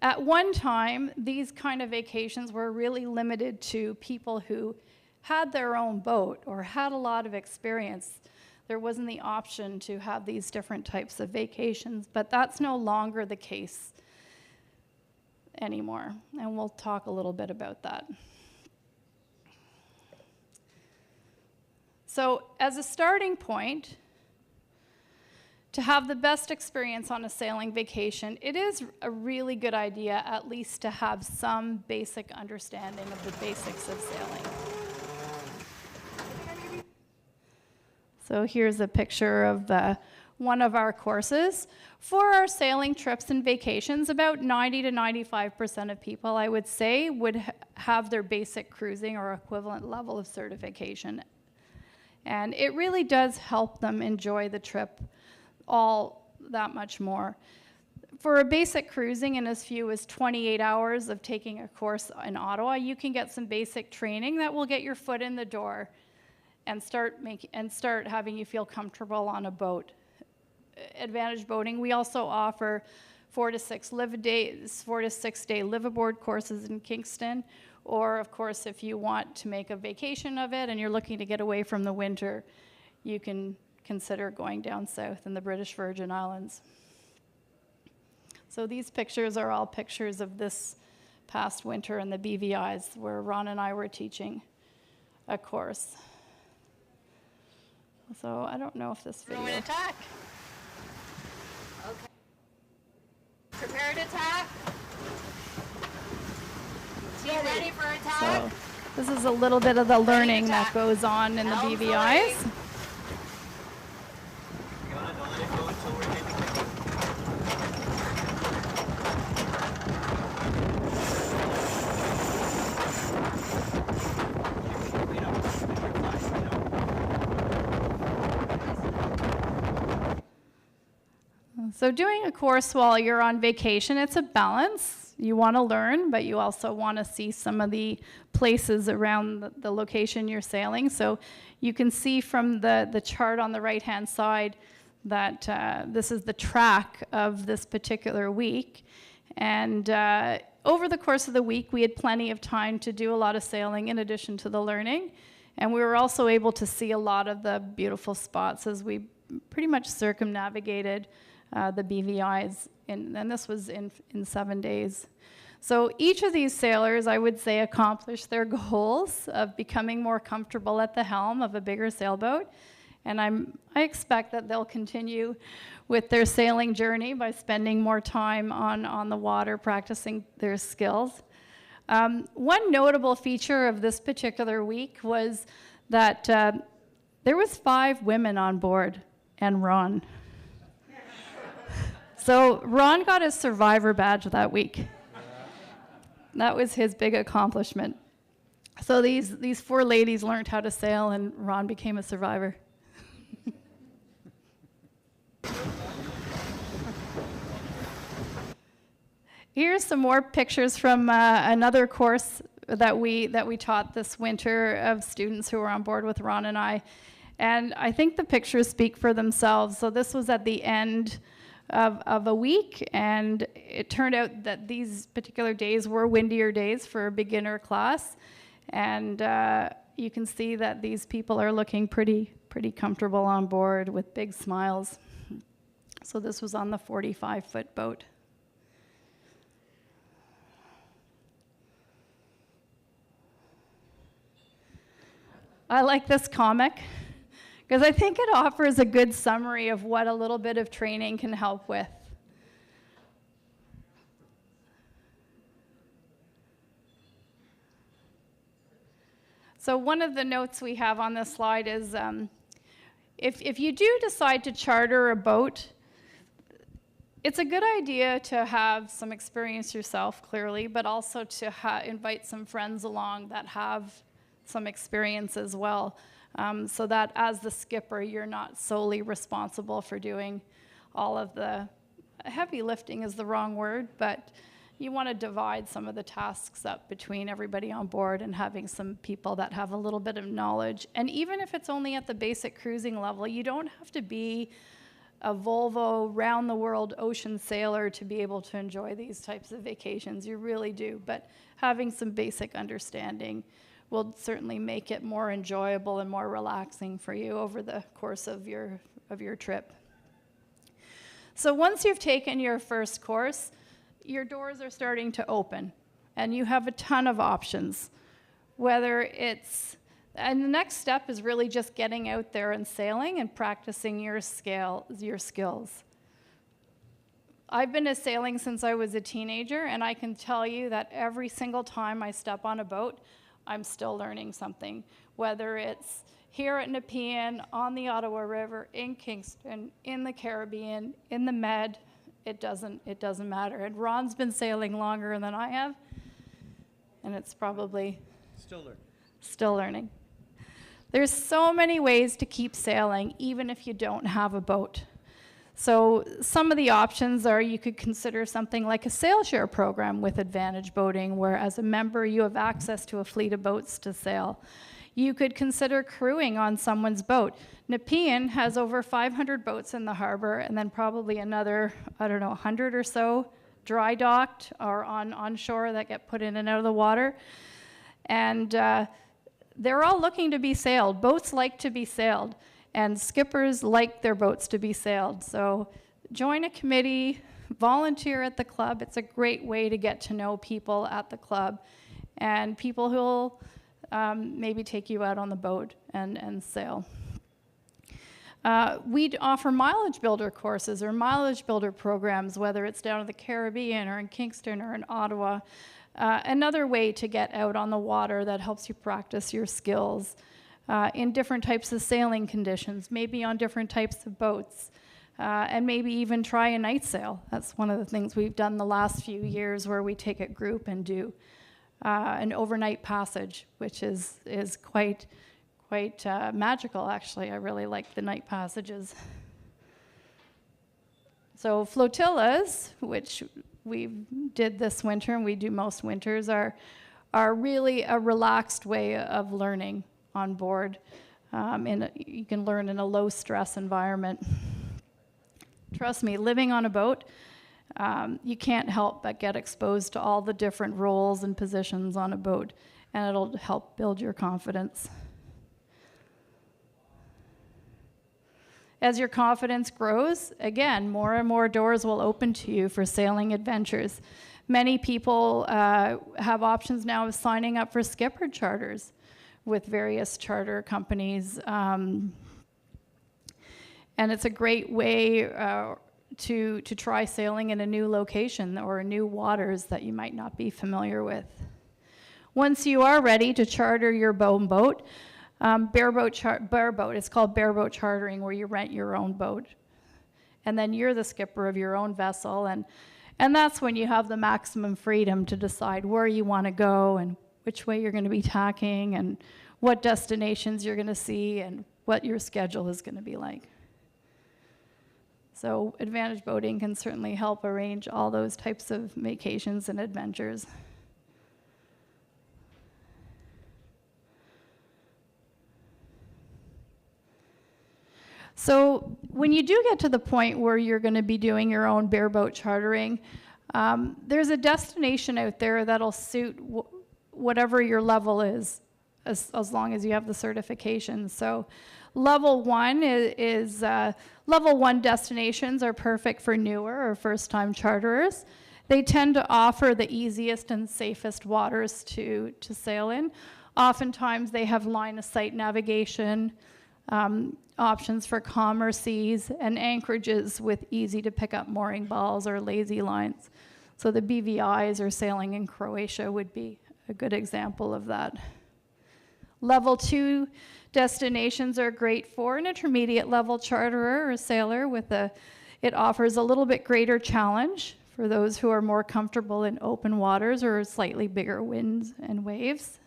At one time, these kind of vacations were really limited to people who had their own boat or had a lot of experience. There wasn't the option to have these different types of vacations, but that's no longer the case anymore, and we'll talk a little bit about that. So as a starting point, to have the best experience on a sailing vacation, it is a really good idea at least to have some basic understanding of the basics of sailing. So here's a picture of one of our courses. For our sailing trips and vacations, about 90 to 95% of people, I would say, would have their basic cruising or equivalent level of certification. And it really does help them enjoy the trip all that much more. For a basic cruising in as few as 28 hours of taking a course in Ottawa, you can get some basic training that will get your foot in the door and start having you feel comfortable on a boat. Advantage Boating, we also offer 4 to 6 day live-aboard courses in Kingston, or of course if you want to make a vacation of it and you're looking to get away from the winter, you can consider going down south in the British Virgin Islands. So these pictures are all pictures of this past winter in the BVIs where Ron and I were teaching a course. So I don't know if this video... Throwing attack. Okay. Prepare to attack. Team ready for attack. So this is a little bit of the learning that goes on in the BVIs. So doing a course while you're on vacation, it's a balance. You want to learn, but you also want to see some of the places around the location you're sailing. So you can see from the chart on the right-hand side that this is the track of this particular week. And over the course of the week, we had plenty of time to do a lot of sailing in addition to the learning. And we were also able to see a lot of the beautiful spots as we pretty much circumnavigated the BVIs, and this was in 7 days. So each of these sailors, I would say, accomplished their goals of becoming more comfortable at the helm of a bigger sailboat. And I expect that they'll continue with their sailing journey by spending more time on the water, practicing their skills. One notable feature of this particular week was that there was 5 women on board and Ron. So Ron got his survivor badge that week. That was his big accomplishment. So these 4 ladies learned how to sail and Ron became a survivor. Here's some more pictures from another course that we taught this winter of students who were on board with Ron and I. And I think the pictures speak for themselves. So this was at the end of a week, and it turned out that these particular days were windier days for a beginner class. And you can see that these people are looking pretty comfortable on board with big smiles. So this was on the 45-foot boat. I like this comic because I think it offers a good summary of what a little bit of training can help with. So one of the notes we have on this slide is if you do decide to charter a boat, it's a good idea to have some experience yourself, clearly, but also to invite some friends along that have some experience as well, so that as the skipper, you're not solely responsible for doing all of the heavy lifting is the wrong word, but you want to divide some of the tasks up between everybody on board and having some people that have a little bit of knowledge. And even if it's only at the basic cruising level, you don't have to be a Volvo round-the-world ocean sailor to be able to enjoy these types of vacations. You really do, but having some basic understanding will certainly make it more enjoyable and more relaxing for you over the course of your trip. So once you've taken your first course, your doors are starting to open, and you have a ton of options. And the next step is really just getting out there and sailing and practicing your skills. I've been sailing since I was a teenager, and I can tell you that every single time I step on a boat, I'm still learning something, whether it's here at Nepean, on the Ottawa River, in Kingston, in the Caribbean, in the Med. It doesn't matter. And Ron's been sailing longer than I have, and it's probably still learning. There's so many ways to keep sailing, even if you don't have a boat. So some of the options are you could consider something like a sail share program with Advantage Boating, where as a member you have access to a fleet of boats to sail. You could consider crewing on someone's boat. Nepean has over 500 boats in the harbor, and then probably another, 100 or so dry docked or on shore that get put in and out of the water. And they're all looking to be sailed. Boats like to be sailed, and skippers like their boats to be sailed. So join a committee, volunteer at the club. It's a great way to get to know people at the club and people who'll maybe take you out on the boat and sail. We'd offer mileage builder courses or mileage builder programs, whether it's down in the Caribbean or in Kingston or in Ottawa. Another way to get out on the water that helps you practice your skills in different types of sailing conditions, maybe on different types of boats, and maybe even try a night sail. That's one of the things we've done the last few years, where we take a group and do an overnight passage, which is quite magical, actually. I really like the night passages. So flotillas, which we did this winter and we do most winters, are really a relaxed way of learning on board. You can learn in a low-stress environment. Trust me, living on a boat, you can't help but get exposed to all the different roles and positions on a boat, and it'll help build your confidence. As your confidence grows, again, more and more doors will open to you for sailing adventures. Many people have options now of signing up for skipper charters with various charter companies. And it's a great way to try sailing in a new location or new waters that you might not be familiar with. Once you are ready to charter your boat, bareboat, it's called bareboat chartering, where you rent your own boat. And then you're the skipper of your own vessel, and that's when you have the maximum freedom to decide where you want to go and which way you're going to be tacking and what destinations you're going to see and what your schedule is going to be like. So Advantage Boating can certainly help arrange all those types of vacations and adventures. So when you do get to the point where you're going to be doing your own bareboat chartering, there's a destination out there that'll suit whatever your level is, as long as you have the certification. So level 1 is level 1 destinations are perfect for newer or first-time charterers. They tend to offer the easiest and safest waters to sail in. Oftentimes they have line-of-sight navigation, options for calmer seas, and anchorages with easy-to-pick-up mooring balls or lazy lines. So the BVIs or sailing in Croatia would be a good example of that. Level 2 destinations are great for an intermediate level charterer or sailor it offers a little bit greater challenge for those who are more comfortable in open waters or slightly bigger winds and waves.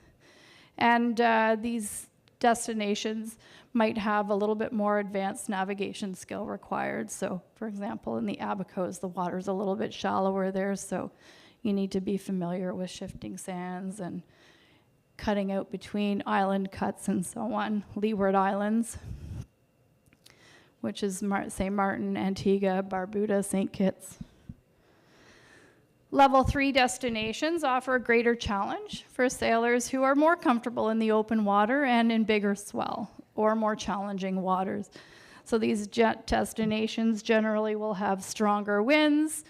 And these destinations might have a little bit more advanced navigation skill required. So, for example, in the Abacos, the water's a little bit shallower there, so you need to be familiar with shifting sands and cutting out between island cuts and so on. Leeward Islands, which is St. Martin, Antigua, Barbuda, St. Kitts. Level 3 destinations offer a greater challenge for sailors who are more comfortable in the open water and in bigger swell or more challenging waters. So these destinations generally will have stronger winds.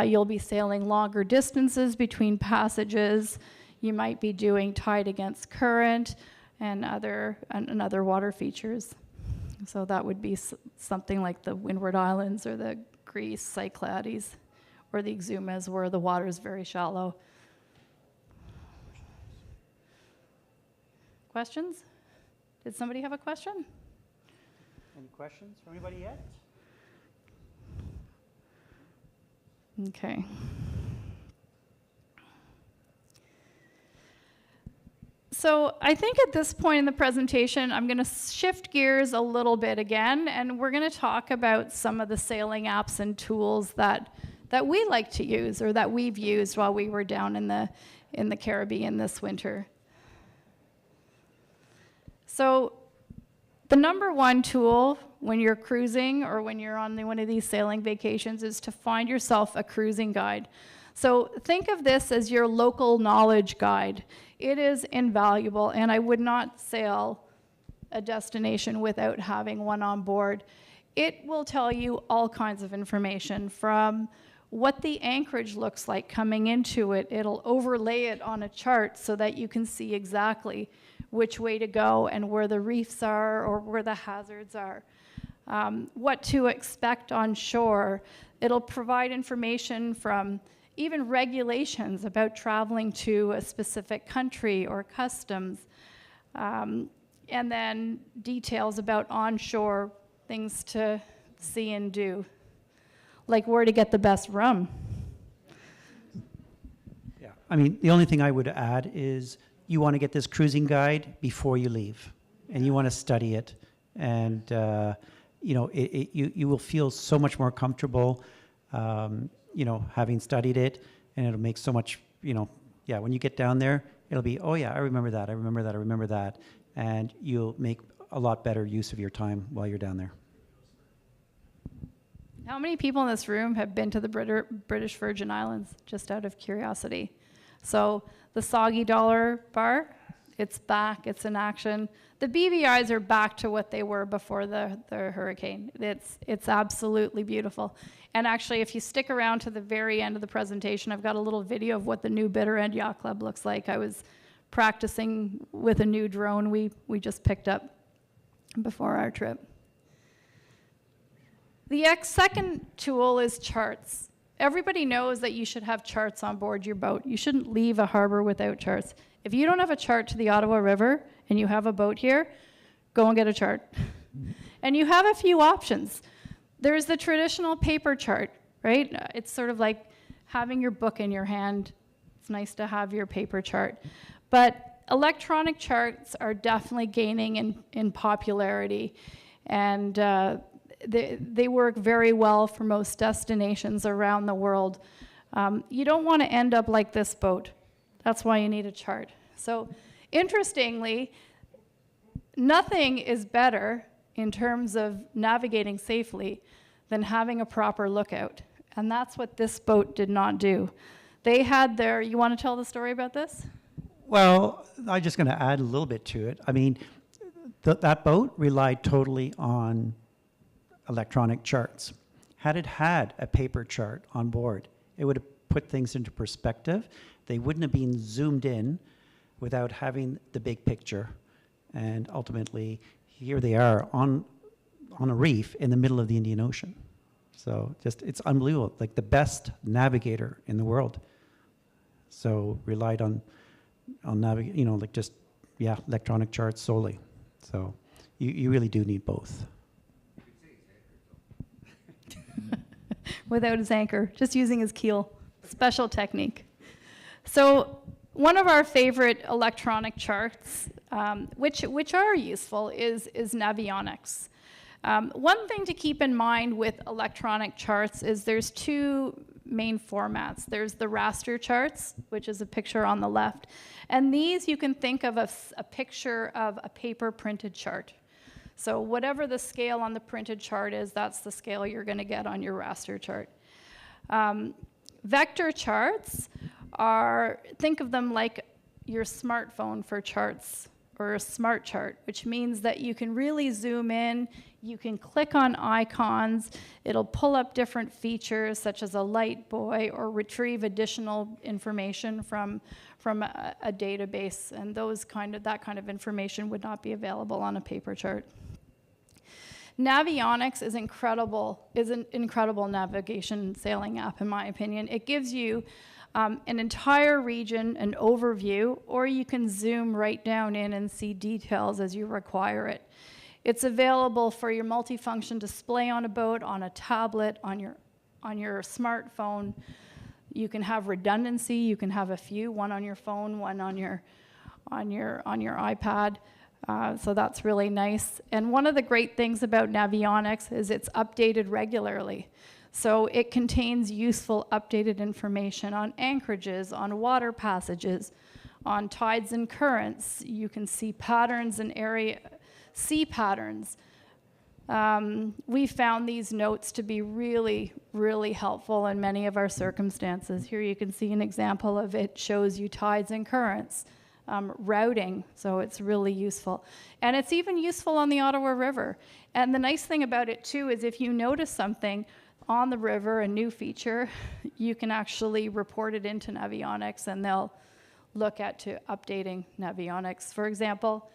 You'll be sailing longer distances between passages. You might be doing tide against current and other water features. So that would be something like the Windward Islands or the Greece Cyclades, or the Exumas, where the water is very shallow. Questions? Did somebody have a question? Any questions from anybody yet? Okay. So I think at this point in the presentation, I'm going to shift gears a little bit again, and we're going to talk about some of the sailing apps and tools that we like to use, or that we've used while we were down in the Caribbean this winter. So the number one tool when you're cruising or when you're on one of these sailing vacations is to find yourself a cruising guide. So think of this as your local knowledge guide. It is invaluable, and I would not sail a destination without having one on board. It will tell you all kinds of information, from what the anchorage looks like coming into it. It'll overlay it on a chart so that you can see exactly which way to go and where the reefs are or where the hazards are. What to expect on shore. It'll provide information from even regulations about traveling to a specific country or customs, and then details about onshore things to see and do, like where to get the best rum. Yeah, I mean, the only thing I would add is you want to get this cruising guide before you leave, and you want to study it. And you will feel so much more comfortable, having studied it, and it'll make so much, when you get down there, it'll be, oh yeah, I remember that, I remember that, I remember that, and you'll make a lot better use of your time while you're down there. How many people in this room have been to the British Virgin Islands, just out of curiosity? So the Soggy Dollar Bar, it's back, it's in action. The BVIs are back to what they were before the hurricane. It's absolutely beautiful. And actually, if you stick around to the very end of the presentation, I've got a little video of what the new Bitter End Yacht Club looks like. I was practicing with a new drone we just picked up before our trip. The second tool is charts. Everybody knows that you should have charts on board your boat. You shouldn't leave a harbor without charts. If you don't have a chart to the Ottawa River and you have a boat here, go and get a chart. And you have a few options. There's the traditional paper chart, right? It's sort of like having your book in your hand. It's nice to have your paper chart. But electronic charts are definitely gaining in popularity. And they work very well for most destinations around the world. You don't want to end up like this boat. That's why you need a chart. So interestingly, nothing is better in terms of navigating safely than having a proper lookout. And that's what this boat did not do. They had their, you want to tell the story about this? Well, I'm just going to add a little bit to it. I mean, that boat relied totally on electronic charts. Had it had a paper chart on board, it would have put things into perspective. They wouldn't have been zoomed in without having the big picture. And ultimately, here they are on a reef in the middle of the Indian Ocean. So just, it's unbelievable, like the best navigator in the world. So relied on electronic charts solely. So you really do need both. Without his anchor, just using his keel. Special technique. So one of our favorite electronic charts, which are useful, is Navionics. One thing to keep in mind with electronic charts is there's two main formats. There's the raster charts, which is a picture on the left, and these you can think of as a picture of a paper printed chart. So whatever the scale on the printed chart is, that's the scale you're going to get on your raster chart. Vector charts are, think of them like your smartphone for charts, or a smart chart, which means that you can really zoom in, you can click on icons, it'll pull up different features such as a light buoy or retrieve additional information from a database, and that kind of information would not be available on a paper chart. Navionics is an incredible navigation sailing app, in my opinion. It gives you an entire region, an overview, or you can zoom right down in and see details as you require it. It's available for your multifunction display on a boat, on a tablet, on your smartphone. You can have redundancy. You can have a few, one on your phone, one on your iPad. So that's really nice. And one of the great things about Navionics is it's updated regularly. So it contains useful updated information on anchorages, on water passages, on tides and currents. You can see patterns in sea patterns. We found these notes to be really, really helpful in many of our circumstances. Here you can see an example of it, shows you tides and currents. Routing, so it's really useful. And it's even useful on the Ottawa River. And the nice thing about it too is if you notice something on the river, a new feature, you can actually report it into Navionics and they'll look at to updating Navionics. For example,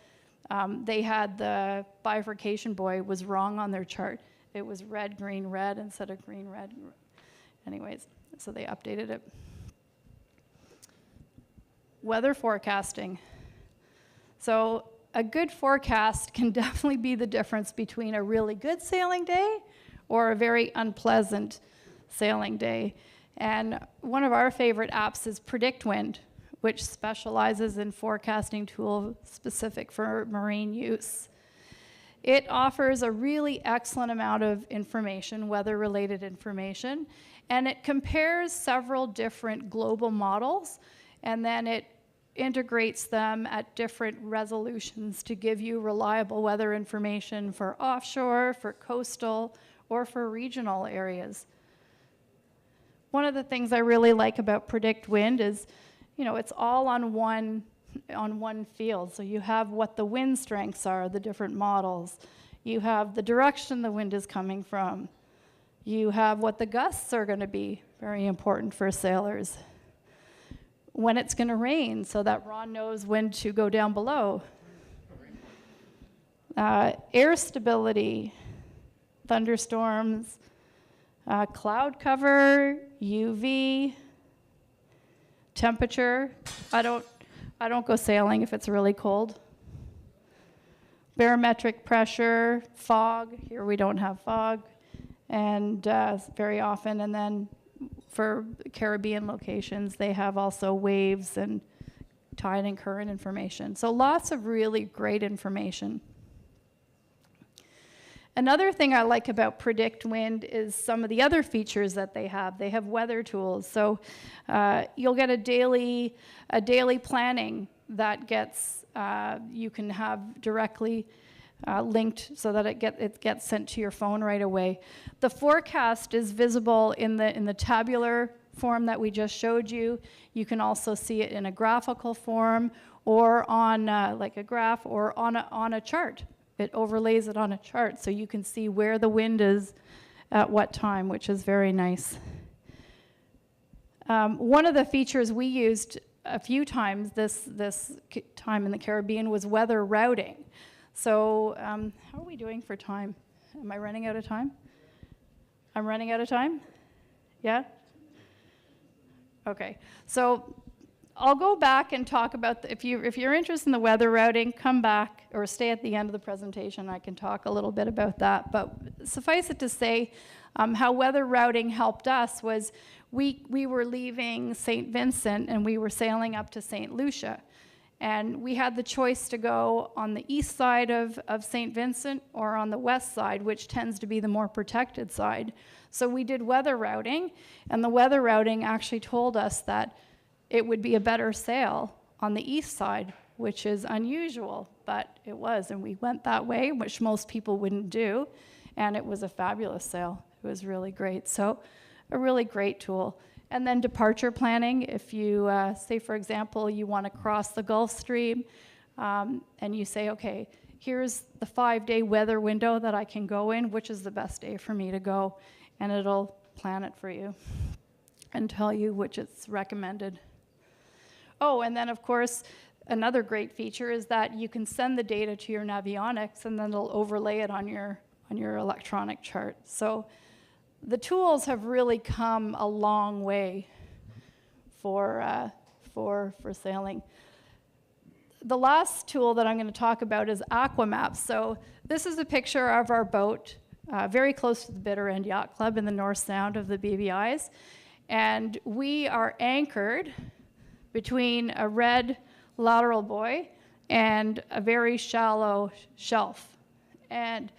they had the bifurcation buoy was wrong on their chart. It was red, green, red instead of green, red. Anyways, so they updated it. Weather forecasting. So a good forecast can definitely be the difference between a really good sailing day or a very unpleasant sailing day. And one of our favorite apps is PredictWind, which specializes in forecasting tool specific for marine use. It offers a really excellent amount of information, weather-related information, and it compares several different global models, and then it integrates them at different resolutions to give you reliable weather information for offshore, for coastal, or for regional areas. One of the things I really like about Predict Wind is, you know, it's all on one field. So you have what the wind strengths are, the different models. You have the direction the wind is coming from. You have what the gusts are going to be, very important for sailors. When it's going to rain, so that Ron knows when to go down below. Air stability, thunderstorms, cloud cover, UV, temperature. I don't go sailing if it's really cold. Barometric pressure, fog. Here we don't have fog, and very often. And then for Caribbean locations, they have also waves and tide and current information. So lots of really great information. Another thing I like about Predict Wind is some of the other features that they have. They have weather tools. So you'll get a daily planning that gets, you can have directly linked so that it gets sent to your phone right away. The forecast is visible in the tabular form that we just showed you. You can also see it in a graphical form or on like a graph or on a chart. It overlays it on a chart so you can see where the wind is at what time, which is very nice. One of the features we used a few times this time in the Caribbean was weather routing. So how are we doing for time? Am I running out of time? I'm running out of time? Yeah? Okay. So I'll go back and talk about, if you're interested in the weather routing, come back or stay at the end of the presentation. I can talk a little bit about that. But suffice it to say, how weather routing helped us was we were leaving St. Vincent and we were sailing up to St. Lucia. And we had the choice to go on the east side of St. Vincent or on the west side, which tends to be the more protected side. So we did weather routing, and the weather routing actually told us that it would be a better sail on the east side, which is unusual, but it was. And we went that way, which most people wouldn't do, and it was a fabulous sail. It was really great. So a really great tool. And then departure planning, if you say, for example, you want to cross the Gulf Stream, and you say, okay, here's the 5-day weather window that I can go in, which is the best day for me to go, and it'll plan it for you and tell you which it's recommended. Oh, and then of course, another great feature is that you can send the data to your Navionics, and then it'll overlay it on your electronic chart. So the tools have really come a long way for sailing. The last tool that I'm going to talk about is Aquamaps. So this is a picture of our boat, very close to the Bitter End Yacht Club in the North Sound of the BVI's. And we are anchored between a red lateral buoy and a very shallow shelf. And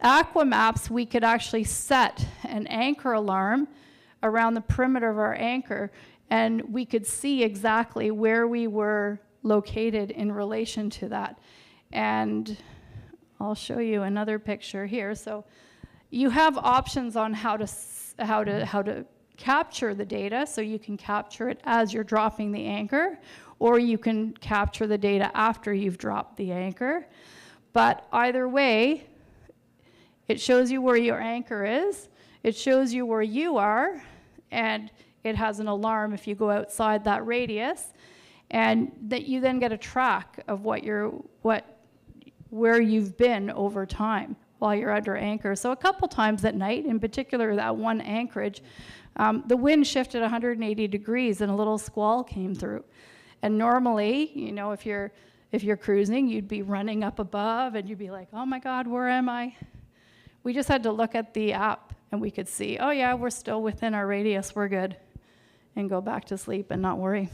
Aquamaps, we could actually set an anchor alarm around the perimeter of our anchor, and we could see exactly where we were located in relation to that. And I'll show you another picture here. So you have options on how to capture the data, so you can capture it as you're dropping the anchor, or you can capture the data after you've dropped the anchor. But either way, it shows you where your anchor is, it shows you where you are, and it has an alarm if you go outside that radius, and that you then get a track of where you've been over time while you're under anchor. So a couple times at night, in particular that one anchorage, the wind shifted 180 degrees and a little squall came through. And normally, you know, if you're cruising, you'd be running up above and you'd be like, oh my God, where am I? We just had to look at the app and we could see, oh yeah, we're still within our radius, we're good, and go back to sleep and not worry.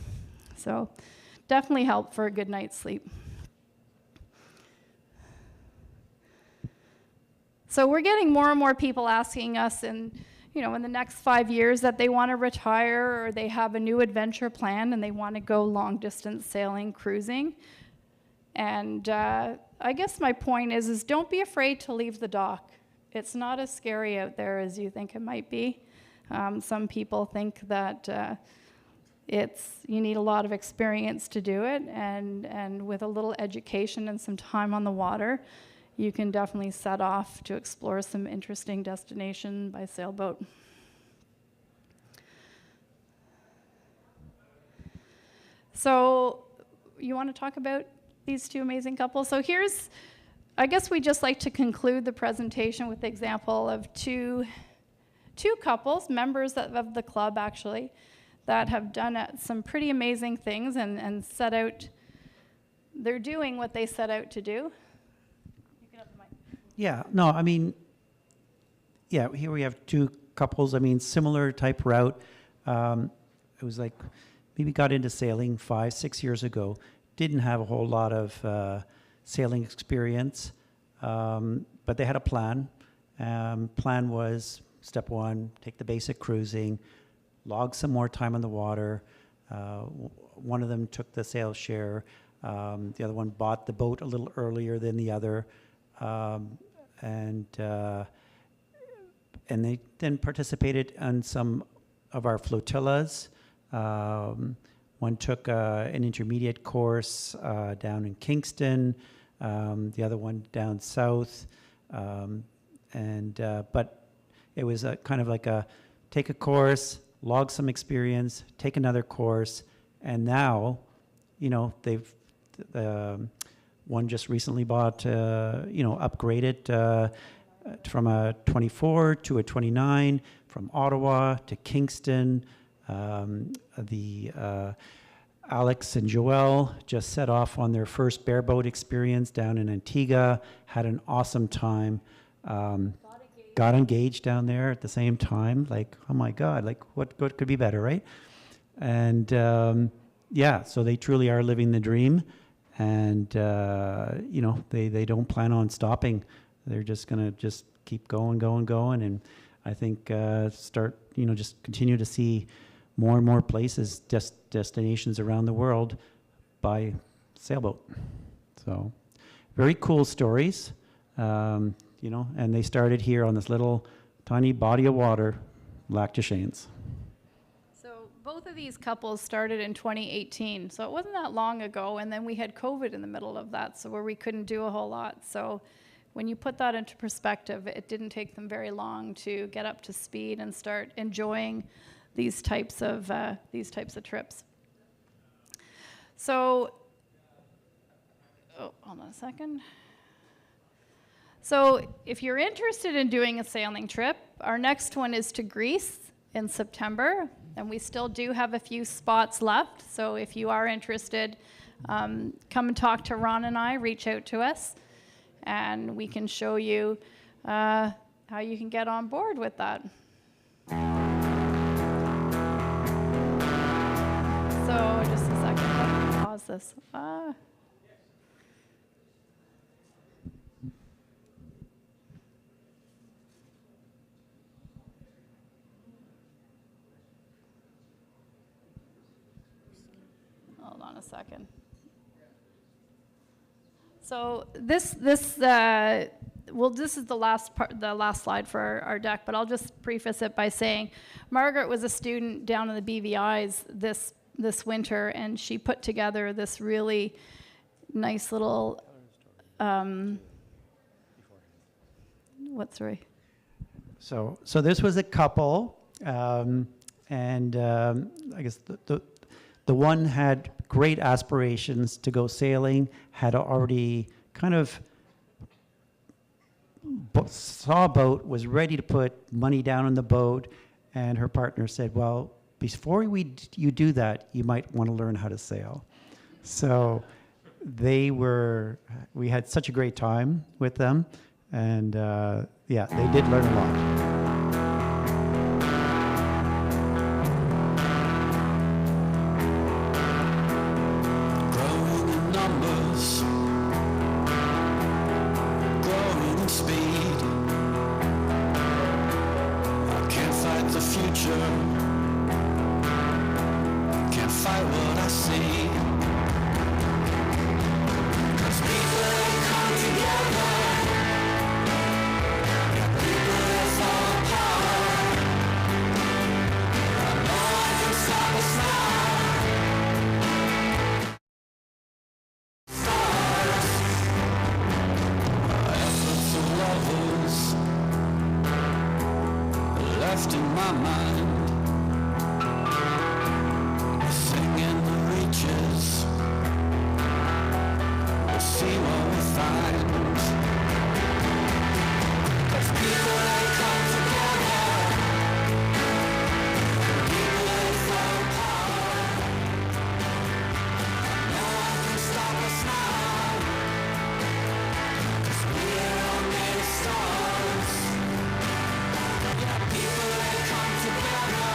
So definitely help for a good night's sleep. So we're getting more and more people asking us in the next 5 years that they want to retire or they have a new adventure plan and they want to go long distance sailing, cruising. And I guess my point is don't be afraid to leave the dock. It's not as scary out there as you think it might be. Some people think that you need a lot of experience to do it, and with a little education and some time on the water, you can definitely set off to explore some interesting destination by sailboat. So you want to talk about these two amazing couples? So I guess we just like to conclude the presentation with the example of two couples, members of the club actually, that have done some pretty amazing things and set out, they're doing what they set out to do. Yeah, no, I mean, yeah, here we have two couples, I mean, similar type route. It was like, maybe got into sailing 5-6 years ago, didn't have a whole lot of sailing experience, but they had a plan. Plan was, step one, take the basic cruising, log some more time on the water. One of them took the sail share. The other one bought the boat a little earlier than the other. And they then participated on some of our flotillas. One took an intermediate course down in Kingston, the other one down south. But it was kind of like take a course, log some experience, take another course, and now, they've one just recently bought, upgraded from a 24 to a 29, from Ottawa to Kingston. Alex and Joelle just set off on their first bareboat experience down in Antigua, had an awesome time. Got engaged down there at the same time. Like, oh my God, like what could be better, right? And so they truly are living the dream. And, they don't plan on stopping. They're just going to just keep going. And I think just continue to see more and more places, destinations around the world by sailboat. So very cool stories, and they started here on this little tiny body of water, Lac des Chênes. Both of these couples started in 2018, so it wasn't that long ago, and then we had COVID in the middle of that, so where we couldn't do a whole lot. So when you put that into perspective, it didn't take them very long to get up to speed and start enjoying these types of trips. So, hold on a second. So if you're interested in doing a sailing trip, our next one is to Greece in September, and we still do have a few spots left. So if you are interested, come and talk to Ron and I, reach out to us, and we can show you how you can get on board with that. So just a second, let me pause this. Hold on a second. So this is the last slide for our deck, but I'll just preface it by saying Margaret was a student down in the BVI's this winter, and she put together this really nice little So this was a couple, and I guess the one had great aspirations to go sailing, had already kind of saw a boat, was ready to put money down on the boat, and her partner said, well, before you do that, you might want to learn how to sail. So we had such a great time with them, and they did learn a lot. Growing in speed, my mind. Singing the reaches, we'll see what we find. There's people that come together, people that fall apart. No one can stop us now, 'cause we're all made of stars. Yeah, people that come together,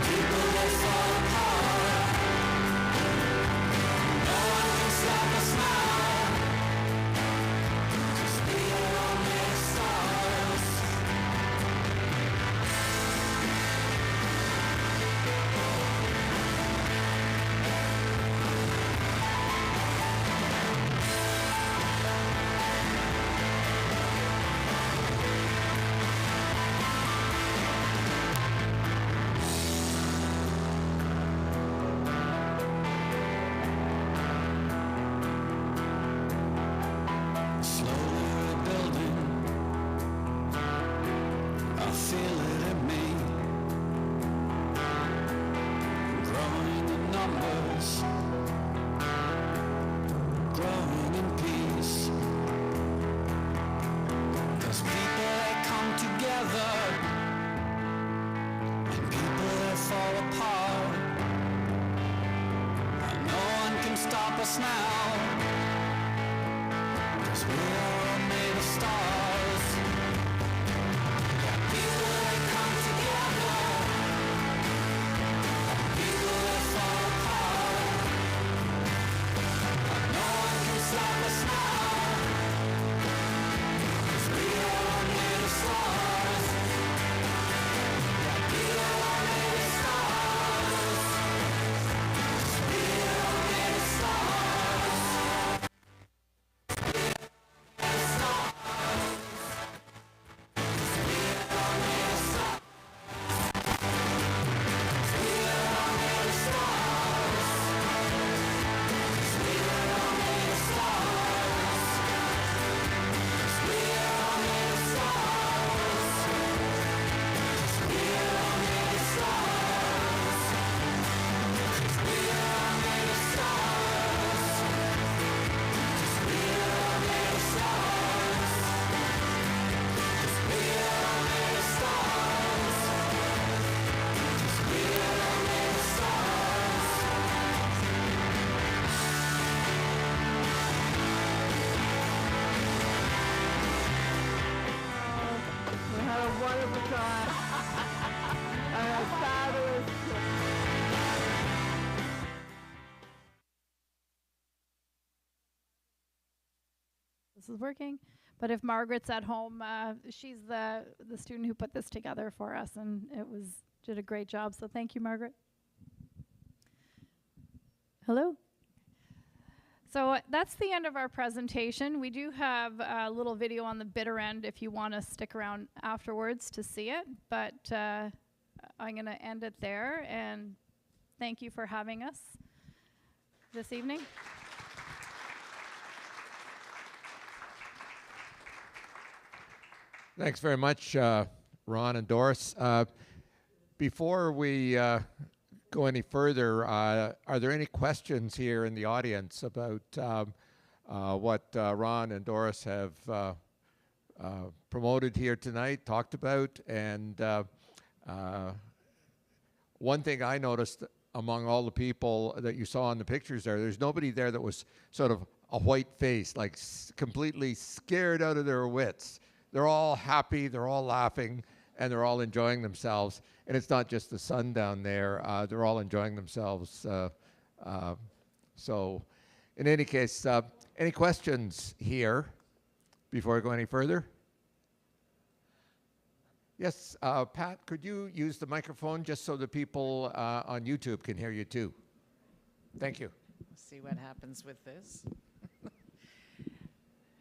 people that fall apart. No one can stop us now, 'cause we are all made of stars. Slowly rebuilding, I feel it in me. Growing in numbers, growing in peace. There's people that come together, and people that fall apart. And no one can stop us now, 'cause we are all made of stars. Yeah, people that come together, people that fall apart. No one can stop us now, 'cause we are all made of stars. Yeah, we are all made of stars. 'Cause we are all made of stars. We had a wonderful time. And a fabulous trip. This is working. But if Margaret's at home, she's the student who put this together for us, and did a great job. So thank you, Margaret. Hello. So that's the end of our presentation. We do have a little video on the bitter end if you want to stick around afterwards to see it. But I'm going to end it there, and thank you for having us this evening. Thanks very much, Ron and Doris. Before we go any further, are there any questions here in the audience about what Ron and Doris have promoted here tonight, talked about? And one thing I noticed among all the people that you saw in the pictures there's nobody there that was sort of a white face, like completely scared out of their wits. They're all happy, they're all laughing, and they're all enjoying themselves. And it's not just the sun down there, they're all enjoying themselves. So in any case, any questions here before I go any further? Yes, Pat, could you use the microphone just so the people on YouTube can hear you too? Thank you. Let's see what happens with this.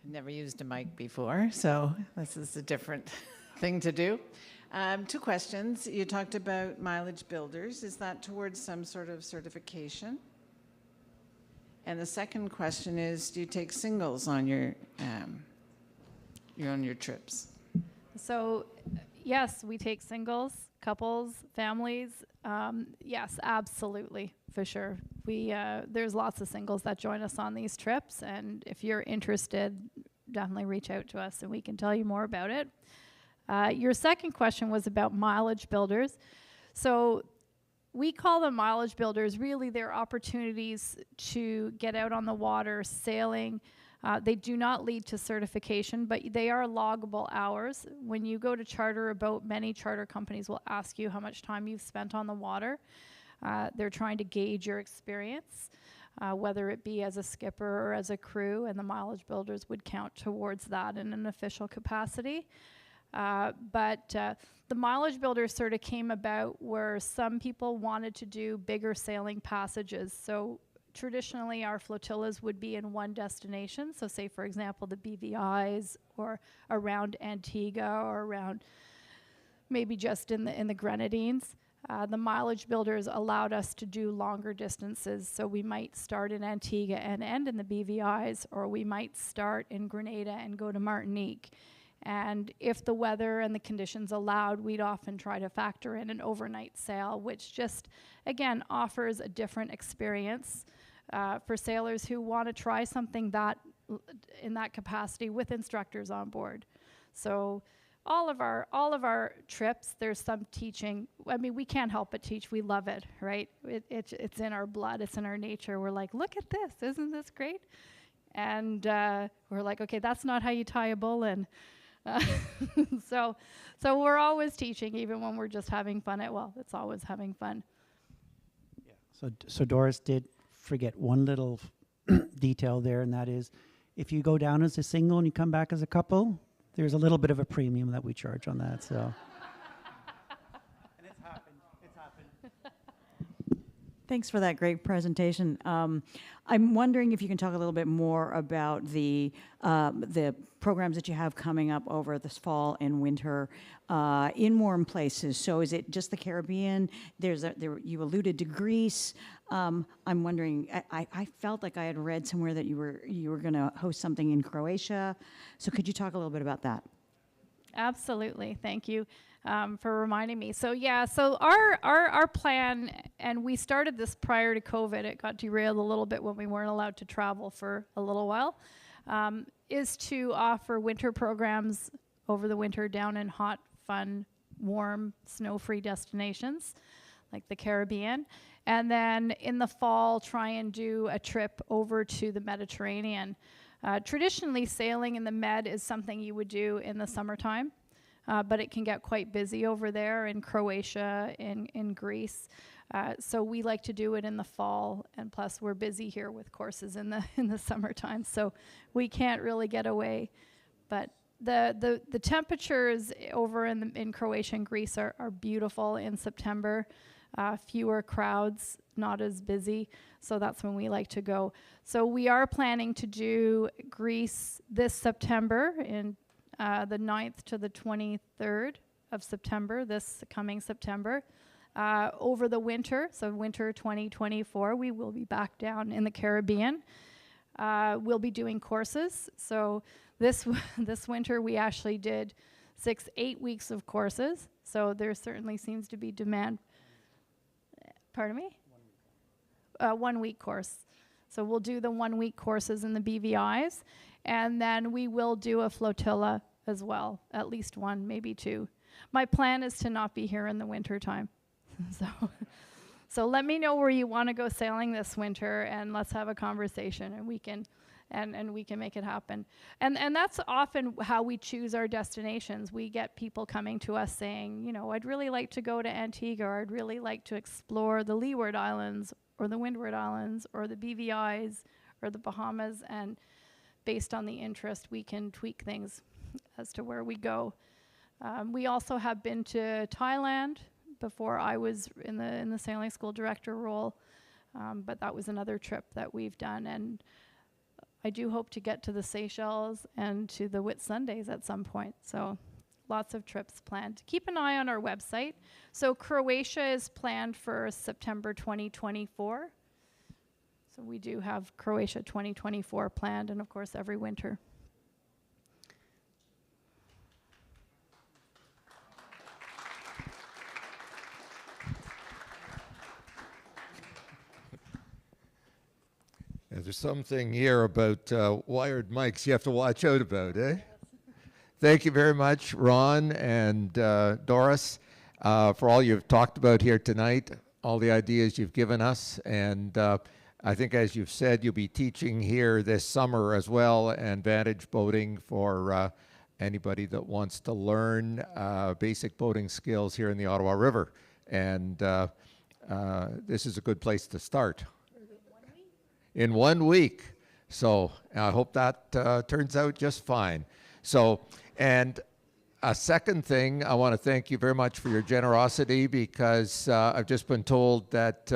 Never used a mic before, so this is a different thing to do. 2 questions. You talked about Mileage Builders. Is that towards some sort of certification? And the second question is, do you take singles on your trips? So Yes, we take singles, couples, families. Yes, absolutely, for sure. There's lots of singles that join us on these trips, and if you're interested, definitely reach out to us and we can tell you more about it. Your second question was about mileage builders. So we call them mileage builders. Really, they're opportunities to get out on the water, sailing. They do not lead to certification, but they are loggable hours. When you go to charter a boat, many charter companies will ask you how much time you've spent on the water. They're trying to gauge your experience, whether it be as a skipper or as a crew, and the mileage builders would count towards that in an official capacity. But the mileage builders sort of came about where some people wanted to do bigger sailing passages. So traditionally, our flotillas would be in one destination. So say, for example, the BVIs, or around Antigua, or around maybe just in the Grenadines. The mileage builders allowed us to do longer distances. So we might start in Antigua and end in the BVIs, or we might start in Grenada and go to Martinique. And if the weather and the conditions allowed, we'd often try to factor in an overnight sail, which just, again, offers a different experience for sailors who want to try something in that capacity with instructors on board. So all of our trips, there's some teaching. I mean, we can't help but teach. We love it, right? It's in our blood. It's in our nature. We're like, look at this. Isn't this great? And we're like, okay, that's not how you tie a bull in. So we're always teaching, even when we're just having fun. It's always having fun. Yeah. So Doris did forget one little detail there, and that is, if you go down as a single and you come back as a couple, there's a little bit of a premium that we charge on that. So. And it's happened. It's happened. Thanks for that great presentation. I'm wondering if you can talk a little bit more about the programs that you have coming up over this fall and winter in warm places. So is it just the Caribbean? You alluded to Greece. I'm wondering, I felt like I had read somewhere that you were going to host something in Croatia. So could you talk a little bit about that? Absolutely. Thank you for reminding me. So our plan, and we started this prior to COVID, it got derailed a little bit when we weren't allowed to travel for a little while, is to offer winter programs over the winter down in hot, fun, warm, snow-free destinations like the Caribbean. And then in the fall, try and do a trip over to the Mediterranean. Traditionally, sailing in the Med is something you would do in the summertime, but it can get quite busy over there in Croatia, in Greece. So we like to do it in the fall, and plus we're busy here with courses in the summertime, so we can't really get away. But the temperatures over in Croatia and Greece are beautiful in September. Fewer crowds, not as busy, so that's when we like to go. So we are planning to do Greece this September, in the 9th to the 23rd of September, this coming September. Over the winter, so winter 2024, we will be back down in the Caribbean. We'll be doing courses. So this winter we actually did 8 weeks of courses, so there certainly seems to be demand. Pardon me? 1 week course. So we'll do the 1 week courses in the BVIs, and then we will do a flotilla as well, at least one, maybe two. My plan is to not be here in the winter time. So let me know where you want to go sailing this winter, and let's have a conversation, and we can make it happen. And that's often how we choose our destinations. We get people coming to us saying, I'd really like to go to Antigua, or I'd really like to explore the Leeward Islands, or the Windward Islands, or the BVIs, or the Bahamas, and based on the interest, we can tweak things as to where we go. We also have been to Thailand before I was in the sailing school director role, but that was another trip that we've done, and I do hope to get to the Seychelles and to the Whitsundays at some point. So lots of trips planned. Keep an eye on our website. So Croatia is planned for September 2024. So we do have Croatia 2024 planned, and of course every winter. There's something here about wired mics you have to watch out about, eh? Thank you very much, Ron and Doris, for all you've talked about here tonight, all the ideas you've given us. And I think, as you've said, you'll be teaching here this summer as well, and Vantage Boating for anybody that wants to learn basic boating skills here in the Ottawa River. And this is a good place to start. In 1 week. So I hope that turns out just fine. So, and a second thing, I want to thank you very much for your generosity, because I've just been told that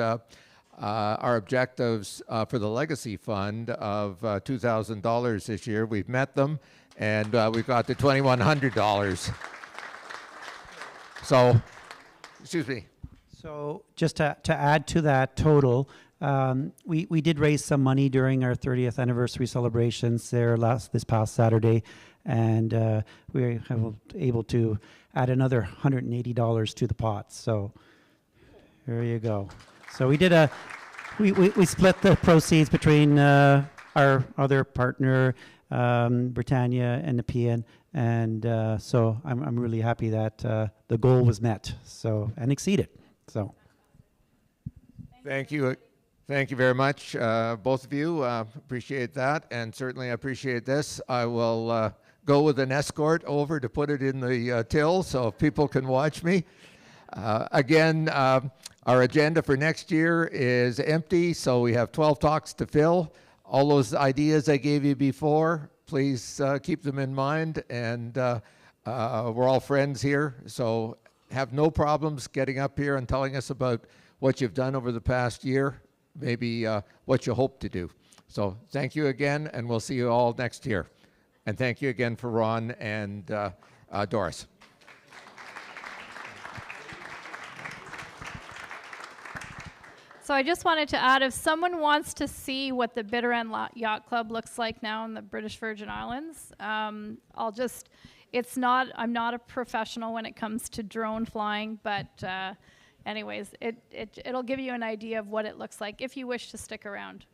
our objectives for the Legacy Fund of $2,000 this year, we've met them, and we've got to $2,100. So, excuse me. So just to add to that total, we did raise some money during our 30th anniversary celebrations there this past Saturday, and we were able to add another $180 to the pot. So there you go. So we did we split the proceeds between our other partner, Britannia and Nepean, and so I'm really happy that the goal was met, so, and exceeded. So thank you. Thank you very much, both of you. Appreciate that, and certainly I appreciate this. I will go with an escort over to put it in the till so people can watch me. Again, our agenda for next year is empty, so we have 12 talks to fill. All those ideas I gave you before, please keep them in mind, and we're all friends here, so have no problems getting up here and telling us about what you've done over the past year, maybe what you hope to do. So thank you again, and we'll see you all next year. And thank you again for Ron and Doris. So I just wanted to add, if someone wants to see what the Bitter End Yacht Club looks like now in the British Virgin Islands, I'm not a professional when it comes to drone flying, but anyways, it'll give you an idea of what it looks like if you wish to stick around.